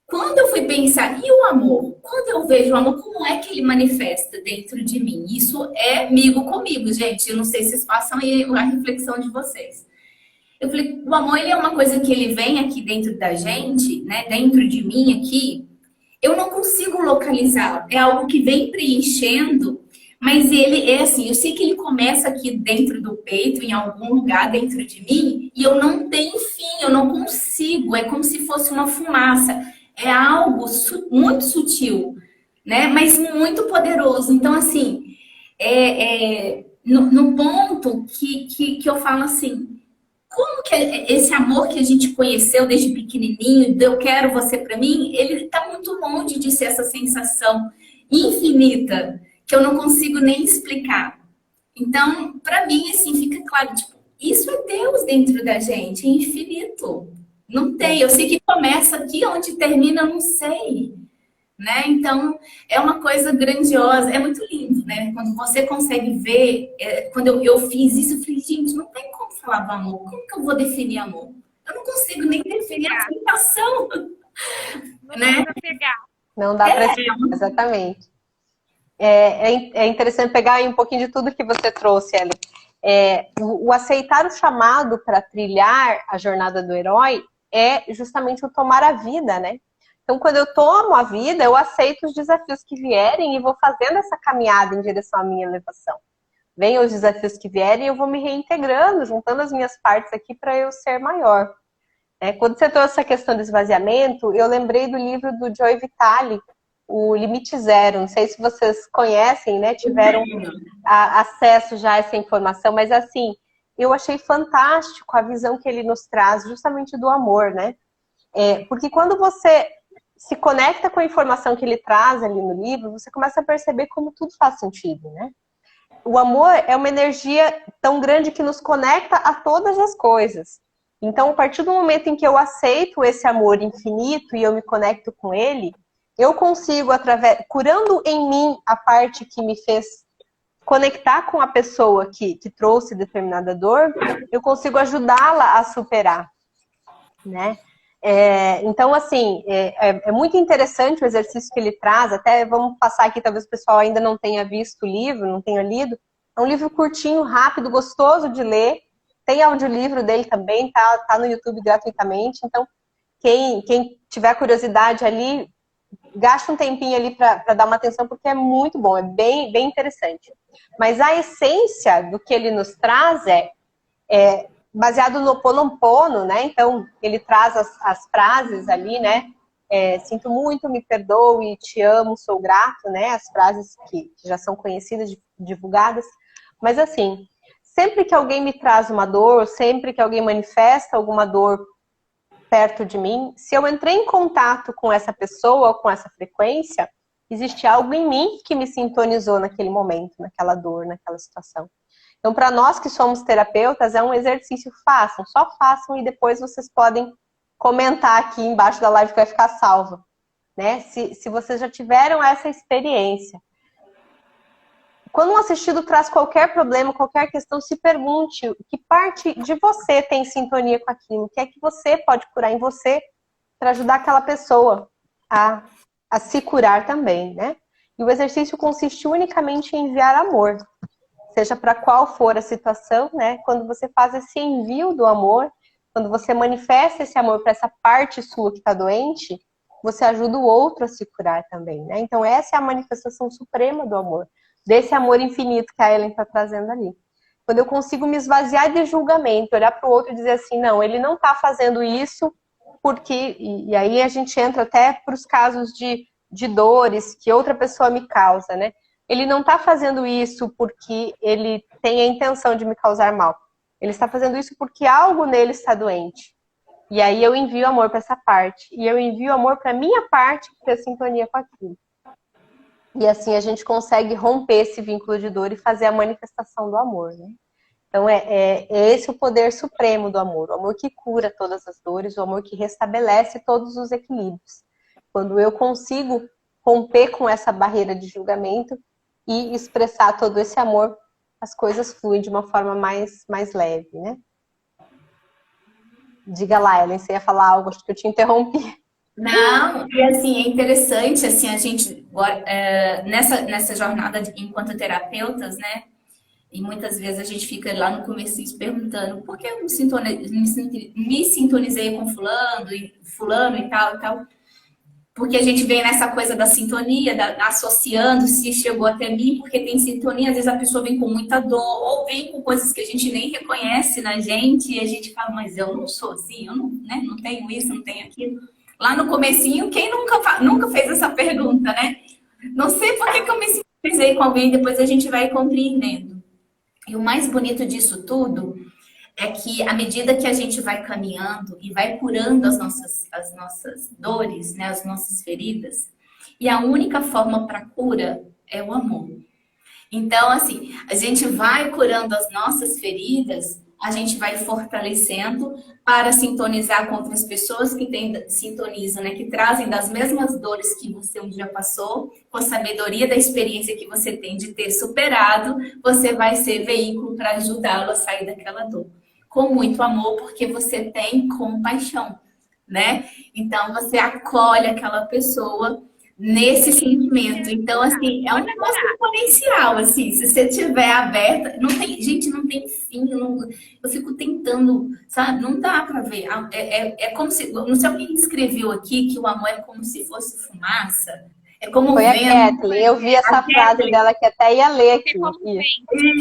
Quando eu fui pensar, e o amor? Quando eu vejo o amor, como é que ele manifesta dentro de mim? Isso é comigo, gente. Eu não sei se vocês façam aí a reflexão de vocês. Eu falei, o amor, ele é uma coisa que ele vem aqui dentro da gente, né? Dentro de mim aqui. Eu não consigo localizá-lo. É algo que vem preenchendo, mas ele é assim, eu sei que ele começa aqui dentro do peito, em algum lugar dentro de mim, e eu não tenho fim, eu não consigo. É como se fosse uma fumaça. É algo muito sutil, né? Mas muito poderoso. Então, assim, no ponto que eu falo assim, como que esse amor que a gente conheceu desde pequenininho, eu quero você para mim, ele está muito longe de ser essa sensação infinita que eu não consigo nem explicar. Então, para mim, assim, fica claro, tipo, isso é Deus dentro da gente, é infinito. Não tem, eu sei que começa aqui, onde termina, eu não sei. Né? Então, é uma coisa grandiosa, é muito lindo, né? Quando você consegue ver, quando eu fiz isso, eu falei, gente, não tem como falar do amor, como que eu vou definir amor? Eu não consigo nem definir a sensação, né? Não dá para explicar, exatamente. É interessante pegar aí um pouquinho de tudo que você trouxe, Ellen. O aceitar o chamado para trilhar a jornada do herói é justamente o tomar a vida, né? Então, quando eu tomo a vida, eu aceito os desafios que vierem e vou fazendo essa caminhada em direção à minha elevação. Vêm os desafios que vierem e eu vou me reintegrando, juntando as minhas partes aqui para eu ser maior. Quando você trouxe essa questão do esvaziamento, eu lembrei do livro do Joe Vitale, O Limite Zero. Não sei se vocês conhecem, né? Tiveram acesso já a essa informação, mas assim, eu achei fantástico a visão que ele nos traz justamente do amor, né? Porque quando você se conecta com a informação que ele traz ali no livro, você começa a perceber como tudo faz sentido, né? O amor é uma energia tão grande que nos conecta a todas as coisas. Então, a partir do momento em que eu aceito esse amor infinito e eu me conecto com ele, eu consigo, curando em mim a parte que me fez conectar com a pessoa que trouxe determinada dor, eu consigo ajudá-la a superar, né? Então, assim, é muito interessante o exercício que ele traz. Até vamos passar aqui, talvez o pessoal ainda não tenha visto o livro, não tenha lido. É um livro curtinho, rápido, gostoso de ler. Tem audiolivro dele também, tá no YouTube gratuitamente. Então, quem tiver curiosidade ali, gasta um tempinho ali para dar uma atenção, porque é muito bom, é bem, bem interessante. Mas a essência do que ele nos traz é baseado no Ho'oponopono, né? Então, ele traz as frases ali, né? Sinto muito, me perdoe, te amo, sou grato, né? As frases que já são conhecidas, divulgadas. Mas, assim, sempre que alguém me traz uma dor, sempre que alguém manifesta alguma dor perto de mim, se eu entrei em contato com essa pessoa, com essa frequência, existe algo em mim que me sintonizou naquele momento, naquela dor, naquela situação. Então, para nós que somos terapeutas, é um exercício, só façam e depois vocês podem comentar aqui embaixo da live que vai ficar salva, né? Se vocês já tiveram essa experiência. Quando um assistido traz qualquer problema, qualquer questão, se pergunte que parte de você tem sintonia com aquilo, o que é que você pode curar em você para ajudar aquela pessoa a se curar também, né? E o exercício consiste unicamente em enviar amor. Seja para qual for a situação, né? Quando você faz esse envio do amor, quando você manifesta esse amor para essa parte sua que está doente, você ajuda o outro a se curar também, né? Então essa é a manifestação suprema do amor, desse amor infinito que a Ellen está trazendo ali. quando eu consigo me esvaziar de julgamento, olhar para o outro e dizer assim, não, ele não está fazendo isso porque... E aí a gente entra até para os casos de dores que outra pessoa me causa, né? Ele não está fazendo isso porque ele tem a intenção de me causar mal. Ele está fazendo isso porque algo nele está doente. E aí eu envio amor para essa parte. E eu envio amor para a minha parte que tem sintonia com aquilo. E assim a gente consegue romper esse vínculo de dor e fazer a manifestação do amor, né? Então é esse o poder supremo do amor. O amor que cura todas as dores, o amor que restabelece todos os equilíbrios. Quando eu consigo romper com essa barreira de julgamento e expressar todo esse amor, as coisas fluem de uma forma mais leve, né? Diga lá, Ellen, você ia falar algo, acho que eu te interrompi. Não, e assim, é interessante, assim, a gente, nessa jornada enquanto terapeutas, né, e muitas vezes a gente fica lá no começo se perguntando por que eu me sintonizei com fulano e tal, porque a gente vem nessa coisa da sintonia, associando se chegou até mim, porque tem sintonia, às vezes a pessoa vem com muita dor, ou vem com coisas que a gente nem reconhece na gente, e a gente fala, mas eu não sou assim, eu não, né, não tenho isso, não tenho aquilo. Lá no comecinho, quem nunca fez essa pergunta, né? Não sei por que eu me sintonizei com alguém, depois a gente vai compreendendo. E o mais bonito disso tudo é que à medida que a gente vai caminhando e vai curando as nossas dores, né, as nossas feridas, e a única forma para cura é o amor. Então, assim, a gente vai curando as nossas feridas, a gente vai fortalecendo para sintonizar com outras pessoas que sintonizam, né, que trazem das mesmas dores que você um dia passou, com a sabedoria da experiência que você tem de ter superado, você vai ser veículo para ajudá-lo a sair daquela dor. Com muito amor, porque você tem compaixão, né? Então, você acolhe aquela pessoa nesse sentimento. Então, assim, é um negócio exponencial, assim, se você estiver aberta, não tem, gente, não tem fim, eu fico tentando, sabe? Não dá para ver. É como se, não sei alguém escreveu aqui que o amor é como se fosse fumaça. É como Foi vento. A Kathleen, eu vi essa frase dela que até ia ler aqui.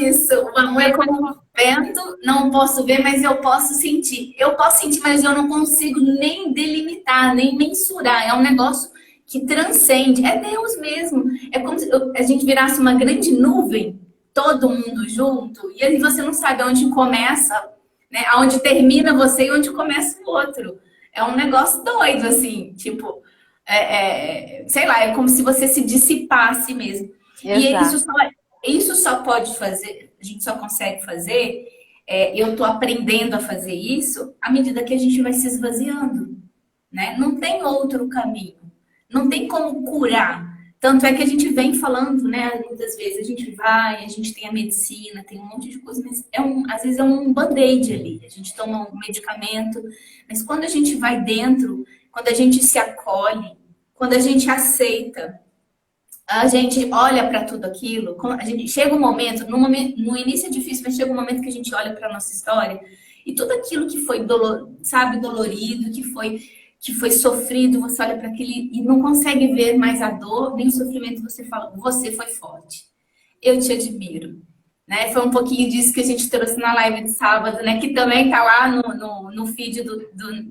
Isso, o amor é como um vento, não posso ver, mas eu posso sentir. Eu posso sentir, mas eu não consigo nem delimitar, nem mensurar. É um negócio que transcende, é Deus mesmo. É como se a gente virasse uma grande nuvem, todo mundo junto, e aí você não sabe onde começa, né? Onde termina você e onde começa o outro. É um negócio doido, assim, tipo, sei lá, é como se você se dissipasse mesmo. Exato. E isso só pode fazer, a gente só consegue fazer, eu tô aprendendo a fazer isso à medida que a gente vai se esvaziando, né? Não tem outro caminho. Não tem como curar. Tanto é que a gente vem falando, né? Muitas vezes a gente vai, a gente tem a medicina, tem um monte de coisa, mas às vezes é um band-aid ali. A gente toma um medicamento, mas quando a gente vai dentro, quando a gente se acolhe, quando a gente aceita, a gente olha para tudo aquilo, a gente chega um momento, no início é difícil, mas chega um momento que a gente olha para a nossa história e tudo aquilo que foi dolorido, que foi sofrido, você olha para aquele e não consegue ver mais a dor, nem o sofrimento, você fala, você foi forte. Eu te admiro. Né? Foi um pouquinho disso que a gente trouxe na live de sábado, né? Que também tá lá no feed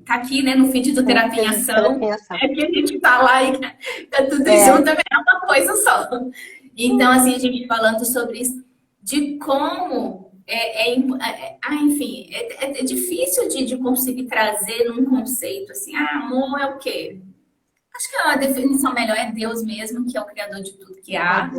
tá aqui, né? No feed do Terapia em Ação. É que a gente tá lá e tá tudo junto, também é uma coisa só. Então, assim, a gente falando sobre isso, de como enfim, é difícil de conseguir trazer num conceito assim, amor é o quê? Acho que a definição melhor é Deus mesmo, que é o criador de tudo que há.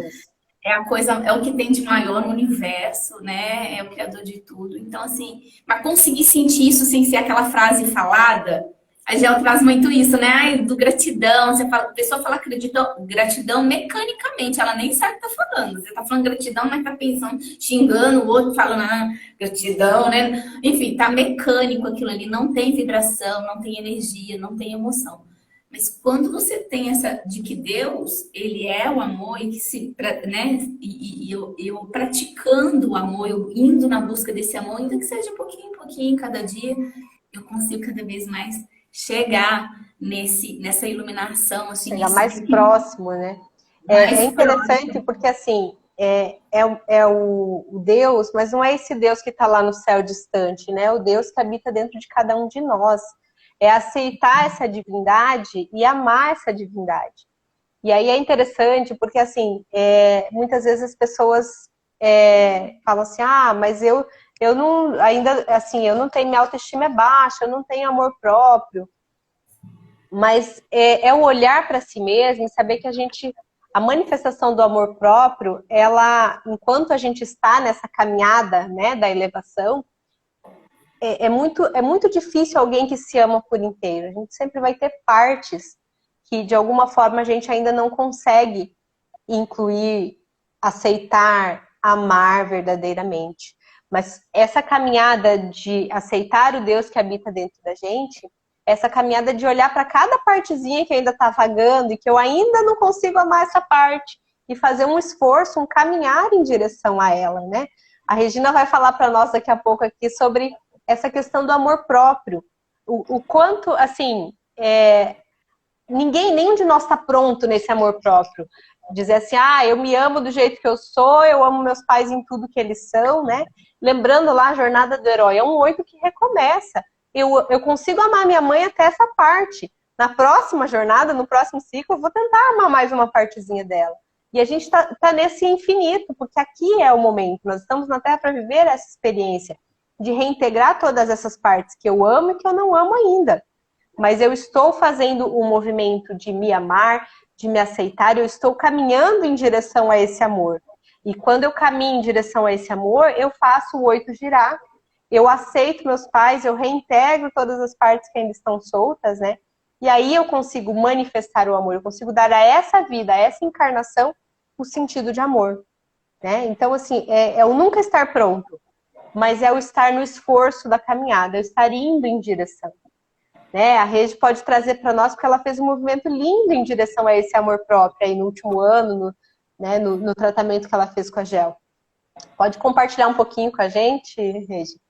É a coisa, é o que tem de maior no universo, né? É o criador de tudo. Então, assim, para conseguir sentir isso sem ser aquela frase falada, a Gel traz muito isso, né? Ai, do gratidão. A pessoa fala gratidão mecanicamente, ela nem sabe o que tá falando. Você tá falando gratidão, mas tá pensando, xingando o outro, falando gratidão, né? Enfim, tá mecânico aquilo ali. Não tem vibração, não tem energia, não tem emoção. Mas quando você tem essa de que Deus, ele é o amor e que né? E eu praticando o amor, eu indo na busca desse amor, ainda que seja pouquinho em pouquinho, cada dia, eu consigo cada vez mais chegar nessa iluminação, assim. Chegar mais próximo, né? É interessante porque, assim, é o Deus, mas não é esse Deus que está lá no céu distante, né? É o Deus que habita dentro de cada um de nós. É aceitar essa divindade e amar essa divindade. E aí é interessante porque, assim, muitas vezes as pessoas falam assim, mas eu não, ainda, assim, eu não tenho, minha autoestima é baixa, eu não tenho amor próprio. Mas é o olhar para si mesmo e saber que a manifestação do amor próprio, ela, enquanto a gente está nessa caminhada, né, da elevação, é muito difícil alguém que se ama por inteiro. A gente sempre vai ter partes que, de alguma forma, a gente ainda não consegue incluir, aceitar, amar verdadeiramente. Mas essa caminhada de aceitar o Deus que habita dentro da gente, essa caminhada de olhar para cada partezinha que ainda está vagando e que eu ainda não consigo amar essa parte e fazer um esforço, um caminhar em direção a ela, né? A Regina vai falar para nós daqui a pouco aqui sobre essa questão do amor próprio. O quanto, assim, nenhum de nós está pronto nesse amor próprio. Dizer assim, eu me amo do jeito que eu sou, eu amo meus pais em tudo que eles são, né? Lembrando lá a jornada do herói, é um 8 que recomeça. Eu consigo amar minha mãe até essa parte. Na próxima jornada, no próximo ciclo, eu vou tentar amar mais uma partezinha dela. E a gente tá nesse infinito, porque aqui é o momento. Nós estamos na Terra para viver essa experiência de reintegrar todas essas partes que eu amo e que eu não amo ainda. Mas eu estou fazendo um movimento de me amar, de me aceitar, eu estou caminhando em direção a esse amor. E quando eu caminho em direção a esse amor, eu faço o 8 girar, eu aceito meus pais, eu reintegro todas as partes que ainda estão soltas, né? E aí eu consigo manifestar o amor, eu consigo dar a essa vida, a essa encarnação, o sentido de amor, né? Então, assim, é o nunca estar pronto, mas é o estar no esforço da caminhada, é o estar indo em direção. Né? A Rede pode trazer para nós, porque ela fez um movimento lindo em direção a esse amor próprio aí no último ano, no tratamento que ela fez com a Gel. Pode compartilhar um pouquinho com a gente, Rede?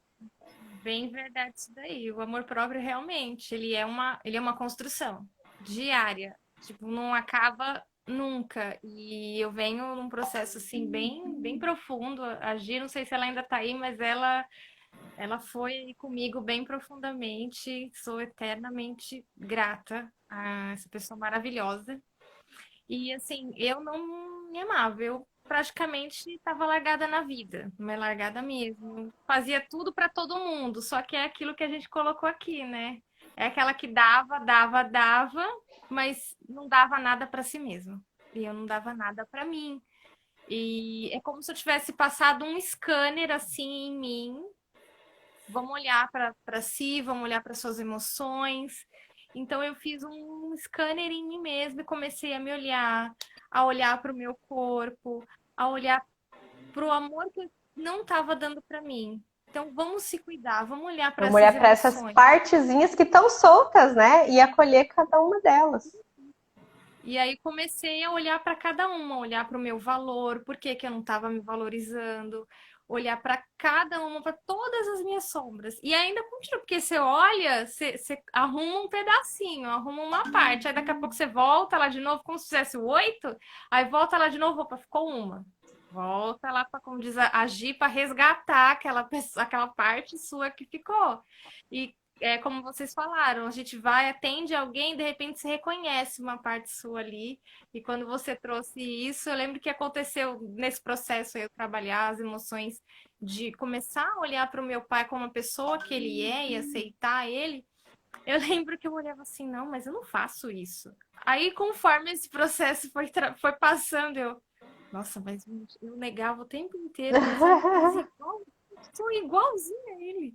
Bem verdade isso daí. O amor próprio realmente, ele é uma construção diária. Tipo, não acaba nunca. E eu venho num processo assim bem profundo. A Gi, não sei se ela ainda está aí, mas ela foi comigo bem profundamente. Sou eternamente grata a essa pessoa maravilhosa. E assim, eu não me amava, eu praticamente estava largada na vida, mas largada mesmo. Fazia tudo para todo mundo, só que é aquilo que a gente colocou aqui, né? É aquela que dava, mas não dava nada para si mesma. E eu não dava nada para mim. E é como se eu tivesse passado um scanner assim em mim. Vamos olhar para si, vamos olhar para suas emoções. Então eu fiz um scanner em mim mesma e comecei a olhar para o meu corpo, a olhar para o amor que eu não estava dando para mim. Então vamos se cuidar, vamos olhar para Vamos olhar essas para essas emoções. partezinhas que estão soltas, né? E acolher cada uma delas. E aí comecei a olhar para cada uma, olhar para o meu valor, por que que eu não estava me valorizando, olhar para cada uma, para todas as minhas sombras. E ainda continua, porque você olha, você arruma um pedacinho, arruma uma parte, aí daqui a pouco você volta lá de novo, como se fizesse o 8, aí volta lá de novo, opa, ficou uma. Volta lá para, como diz, agir para resgatar aquela parte sua que ficou. E como vocês falaram, a gente vai, atende alguém, de repente se reconhece uma parte sua ali. E quando você trouxe isso, eu lembro que aconteceu nesse processo aí, eu trabalhar as emoções, de começar a olhar para o meu pai como a pessoa que ele é e aceitar ele. Eu lembro que eu olhava assim, não, mas eu não faço isso. Aí, conforme esse processo foi passando, nossa, mas eu negava o tempo inteiro, mas eu sou igualzinha a ele.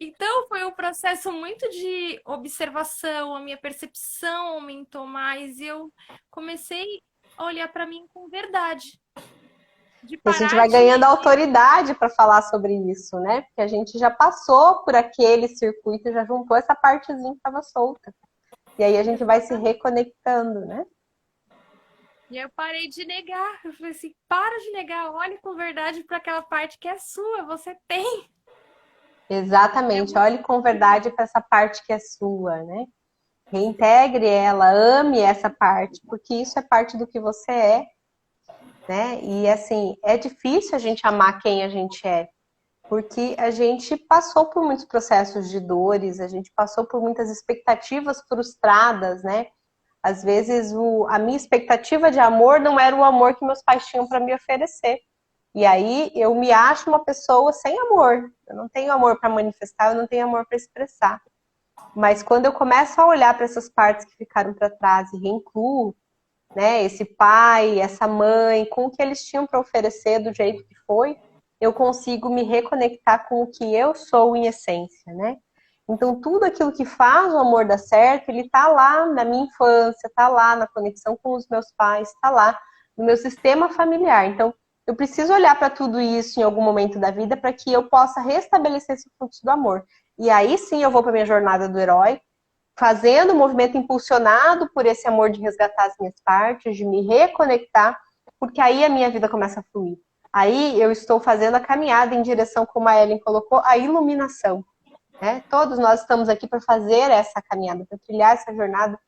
Então foi um processo muito de observação, a minha percepção aumentou mais e eu comecei a olhar para mim com verdade. De E a gente parar vai ganhando de... autoridade para falar sobre isso, né? Porque a gente já passou por aquele circuito, já juntou essa partezinha que estava solta. E aí a gente vai se reconectando, né? E eu parei de negar. Eu falei assim, para de negar, olhe com verdade para aquela parte que é sua, você tem. Exatamente, olhe com verdade para essa parte que é sua, né? Reintegre ela, ame essa parte, porque isso é parte do que você é. né? E assim, é difícil a gente amar quem a gente é, porque a gente passou por muitos processos de dores, a gente passou por muitas expectativas frustradas, né? Às vezes a minha expectativa de amor não era o amor que meus pais tinham para me oferecer. E aí eu me acho uma pessoa sem amor. Eu não tenho amor para manifestar, eu não tenho amor para expressar. Mas quando eu começo a olhar para essas partes que ficaram para trás e reincluo, né, esse pai, essa mãe, com o que eles tinham para oferecer do jeito que foi, eu consigo me reconectar com o que eu sou em essência, né? Então, tudo aquilo que faz o amor dar certo, ele tá lá na minha infância, tá lá na conexão com os meus pais, tá lá no meu sistema familiar. Então, eu preciso olhar para tudo isso em algum momento da vida para que eu possa restabelecer esse fluxo do amor. E aí sim eu vou para minha jornada do herói, fazendo o movimento impulsionado por esse amor de resgatar as minhas partes, de me reconectar, porque aí a minha vida começa a fluir. Aí eu estou fazendo a caminhada em direção, como a Ellen colocou, a iluminação. Né? Todos nós estamos aqui para fazer essa caminhada, para trilhar essa jornada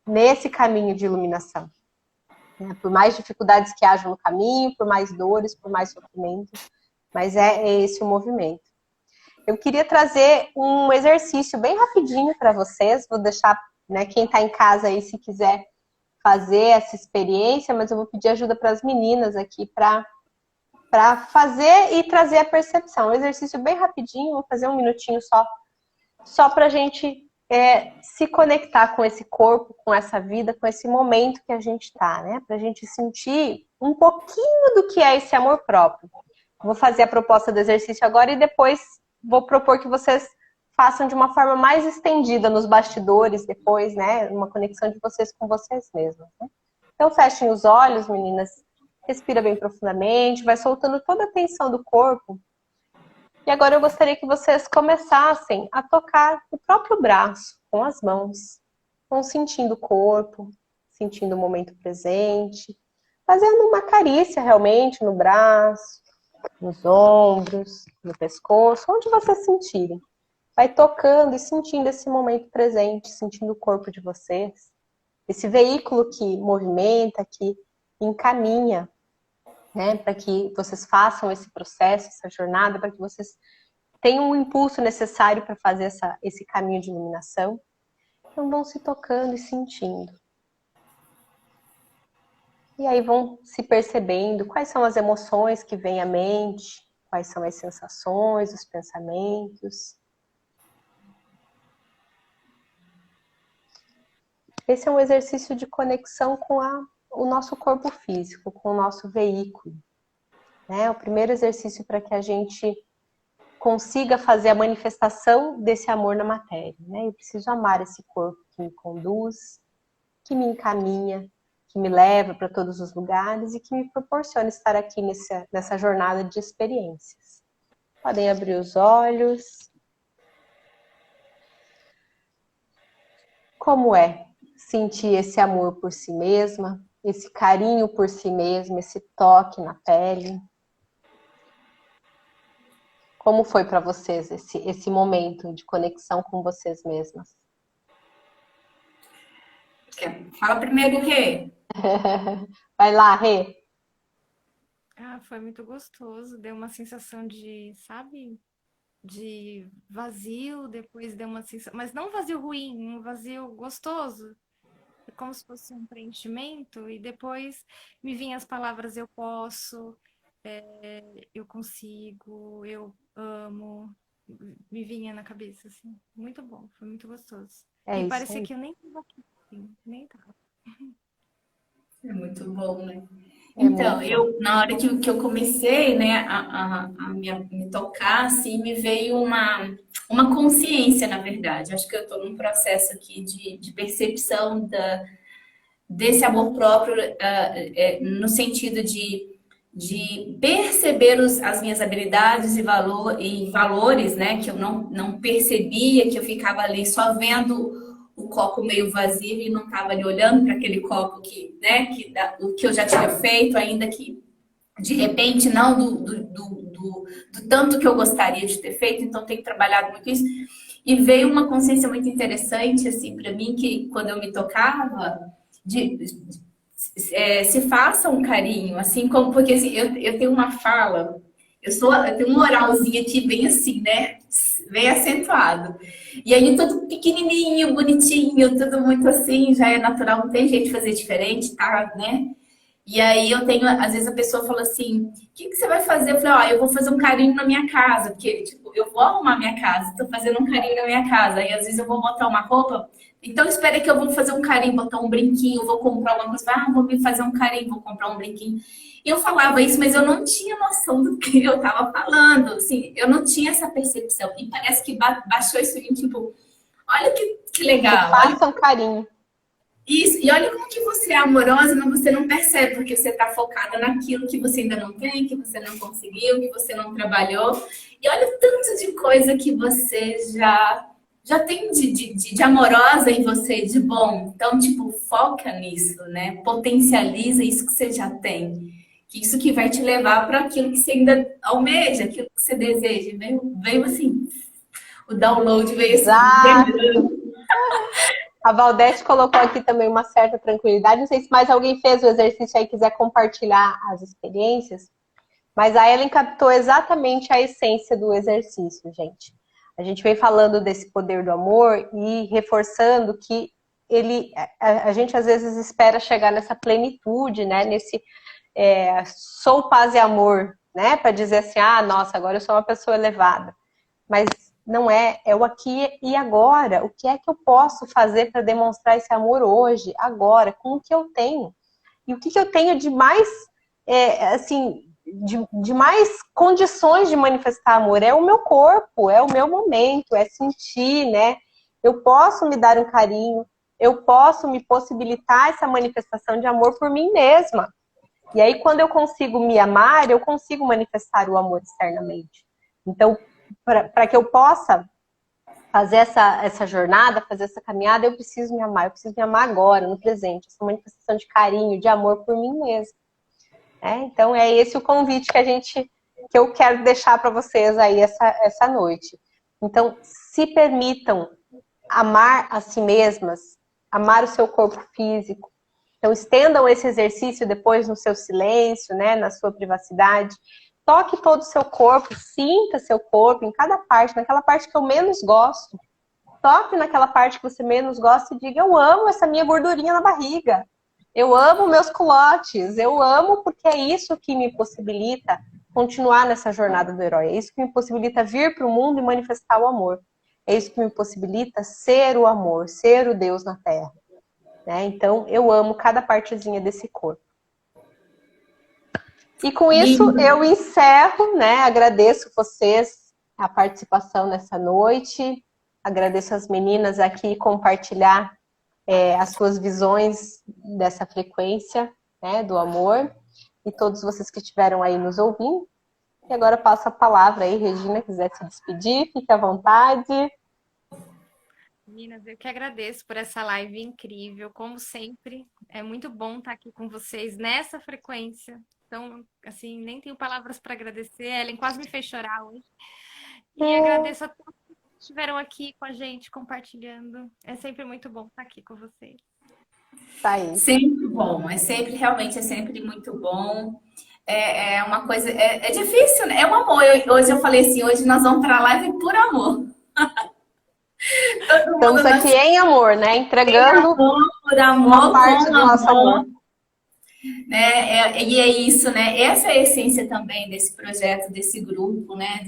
nesse caminho de iluminação. Né? Por mais dificuldades que hajam no caminho, por mais dores, por mais sofrimento, mas é esse o movimento. Eu queria trazer um exercício bem rapidinho para vocês, vou deixar, né, quem está em casa aí, se quiser fazer essa experiência, mas eu vou pedir ajuda para as meninas aqui para fazer e trazer a percepção. Um exercício bem rapidinho, vou fazer um minutinho só para a gente se conectar com esse corpo, com essa vida, com esse momento que a gente está, né? Para a gente sentir um pouquinho do que é esse amor próprio. Vou fazer a proposta do exercício agora e depois vou propor que vocês façam de uma forma mais estendida nos bastidores depois, né? Uma conexão de vocês com vocês mesmos. Né? Então, fechem os olhos, meninas. Respira bem profundamente, vai soltando toda a tensão do corpo. E agora eu gostaria que vocês começassem a tocar o próprio braço com as mãos. Vão sentindo o corpo, sentindo o momento presente, fazendo uma carícia realmente no braço, nos ombros, no pescoço, onde vocês sentirem. Vai tocando e sentindo esse momento presente, sentindo o corpo de vocês. Esse veículo que movimenta, que encaminha, né, para que vocês façam esse processo, essa jornada, para que vocês tenham o impulso necessário para fazer esse caminho de iluminação. Então vão se tocando e sentindo. E aí vão se percebendo quais são as emoções que vêm à mente, quais são as sensações, os pensamentos. Esse é um exercício de conexão com o nosso corpo físico, com o nosso veículo. É o primeiro exercício para que a gente consiga fazer a manifestação desse amor na matéria. Né? Eu preciso amar esse corpo que me conduz, que me encaminha, que me leva para todos os lugares e que me proporciona estar aqui nessa jornada de experiências. Podem abrir os olhos. Como é sentir esse amor por si mesma, esse carinho por si mesma, esse toque na pele? Como foi para vocês esse momento de conexão com vocês mesmas? Fala primeiro o quê? Vai lá, Rê. Foi muito gostoso, deu uma sensação de, sabe, de vazio, depois deu uma sensação, mas não um vazio ruim, um vazio gostoso, como se fosse um preenchimento, e depois me vinham as palavras eu posso, eu consigo, eu amo, me vinha na cabeça, assim, muito bom, foi muito gostoso. E parecia que eu nem estava aqui, assim, nem estava. É muito bom, né? Então, na hora que eu comecei, né, a me tocar, assim, me veio uma consciência, na verdade. Acho que eu estou num processo aqui de percepção desse amor próprio, no sentido de perceber as minhas habilidades e valores, né, que eu não percebia, que eu ficava ali só vendo o copo meio vazio e não estava ali olhando para aquele copo o que eu já tinha feito, ainda que de repente não do tanto que eu gostaria de ter feito, então tenho trabalhado muito isso. E veio uma consciência muito interessante assim para mim, que quando eu me tocava, se faça um carinho, assim como, porque assim, eu tenho uma fala, eu tenho um oralzinho aqui bem assim, né? Bem acentuado. E aí tudo pequenininho, bonitinho, tudo muito assim, já é natural, não tem jeito de fazer diferente, tá, né? E aí eu tenho, às vezes a pessoa fala assim, o que que você vai fazer? Eu falei, ó, eu vou fazer um carinho na minha casa, porque, tipo, eu vou arrumar minha casa, tô fazendo um carinho na minha casa. Aí às vezes eu vou botar uma roupa, então espere que eu vou fazer um carinho, botar um brinquinho, vou comprar uma coisa, vou me fazer um carinho, vou comprar um brinquinho. E eu falava isso, mas eu não tinha noção do que eu tava falando, assim, eu não tinha essa percepção. E parece que baixou isso em tipo, olha que Se legal, olha. façam carinho. Isso, e olha como que você é amorosa, mas você não percebe, porque você está focada naquilo que você ainda não tem, que você não conseguiu, que você não trabalhou. E olha o tanto de coisa que você já tem de amorosa em você, de bom. Então, tipo, foca nisso, né? Potencializa isso que você já tem. Que isso que vai te levar para aquilo que você ainda almeja, aquilo que você deseja. Veio assim, o download veio assim, Exato. A Valdete colocou aqui também uma certa tranquilidade. Não sei se mais alguém fez o exercício aí e quiser compartilhar as experiências, mas a Ellen captou exatamente a essência do exercício, gente. A gente vem falando desse poder do amor e reforçando que a gente às vezes espera chegar nessa plenitude, né? Nesse sou paz e amor, né? Para dizer assim, ah, nossa, agora eu sou uma pessoa elevada. Mas não é o aqui e agora. O que é que eu posso fazer para demonstrar esse amor hoje, agora, com o que eu tenho? E o que eu tenho de mais, assim, de mais condições de manifestar amor? É o meu corpo, é o meu momento, é sentir, né? Eu posso me dar um carinho, eu posso me possibilitar essa manifestação de amor por mim mesma. E aí, quando eu consigo me amar, eu consigo manifestar o amor externamente. Então, para que eu possa fazer essa jornada, fazer essa caminhada, eu preciso me amar. Eu preciso me amar agora, no presente. Essa manifestação de carinho, de amor por mim mesma. Então, é esse o convite que eu quero deixar para vocês aí essa noite. Então, se permitam amar a si mesmas, amar o seu corpo físico. Então, estendam esse exercício depois no seu silêncio, né, na sua privacidade. Toque todo o seu corpo, sinta seu corpo em cada parte, naquela parte que eu menos gosto. Toque naquela parte que você menos gosta e diga, eu amo essa minha gordurinha na barriga. Eu amo meus culotes. Eu amo porque é isso que me possibilita continuar nessa jornada do herói. É isso que me possibilita vir para o mundo e manifestar o amor. É isso que me possibilita ser o amor, ser o Deus na Terra. Então, eu amo cada partezinha desse corpo. E com isso, eu encerro, né? Agradeço vocês a participação nessa noite. Agradeço as meninas aqui compartilhar as suas visões dessa frequência, né, do amor. E todos vocês que estiveram aí nos ouvindo. E agora passo a palavra aí, Regina, quiser se despedir, fique à vontade. Meninas, eu que agradeço por essa live incrível. Como sempre, é muito bom estar aqui com vocês nessa frequência. Então, assim, nem tenho palavras para agradecer. Ellen quase me fez chorar hoje. E agradeço a todos que estiveram aqui com a gente, compartilhando. É sempre muito bom estar aqui com vocês. Tá aí. Sempre bom, realmente é sempre muito bom. É uma coisa, é difícil, né? É um amor. Hoje eu falei assim, hoje nós vamos para a live por amor. Estamos aqui em amor, né? Entregando por amor, uma parte do nosso amor. E é isso, né? Essa é a essência também desse projeto, desse grupo, né?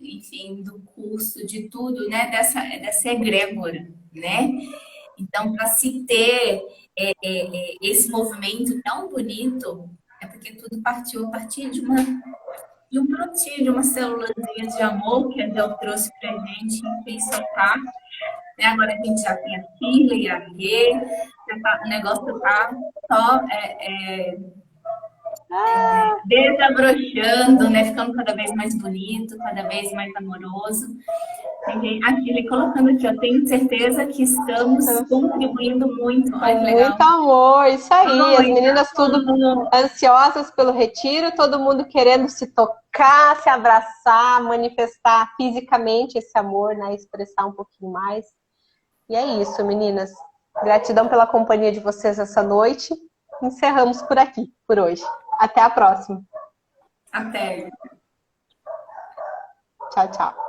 Enfim, do curso, de tudo, né? Dessa egrégora, né? Então, para se ter esse movimento tão bonito, é porque tudo partiu a partir de um brotinho, de uma célulazinha de amor que a Del trouxe para a gente e fez soltar. Agora a gente já tem a Fila e a Gê, o negócio está só desabrochando, né? Ficando cada vez mais bonito, cada vez mais amoroso. A Fila colocando aqui, eu tenho certeza que estamos contribuindo muito. Olha, legal. Muito amor, isso aí. As meninas tudo ansiosas pelo retiro, todo mundo querendo se tocar, se abraçar, manifestar fisicamente esse amor, né? Expressar um pouquinho mais. E é isso, meninas. Gratidão pela companhia de vocês essa noite. encerramos por aqui, por hoje. Até a próxima. Até. Tchau, tchau.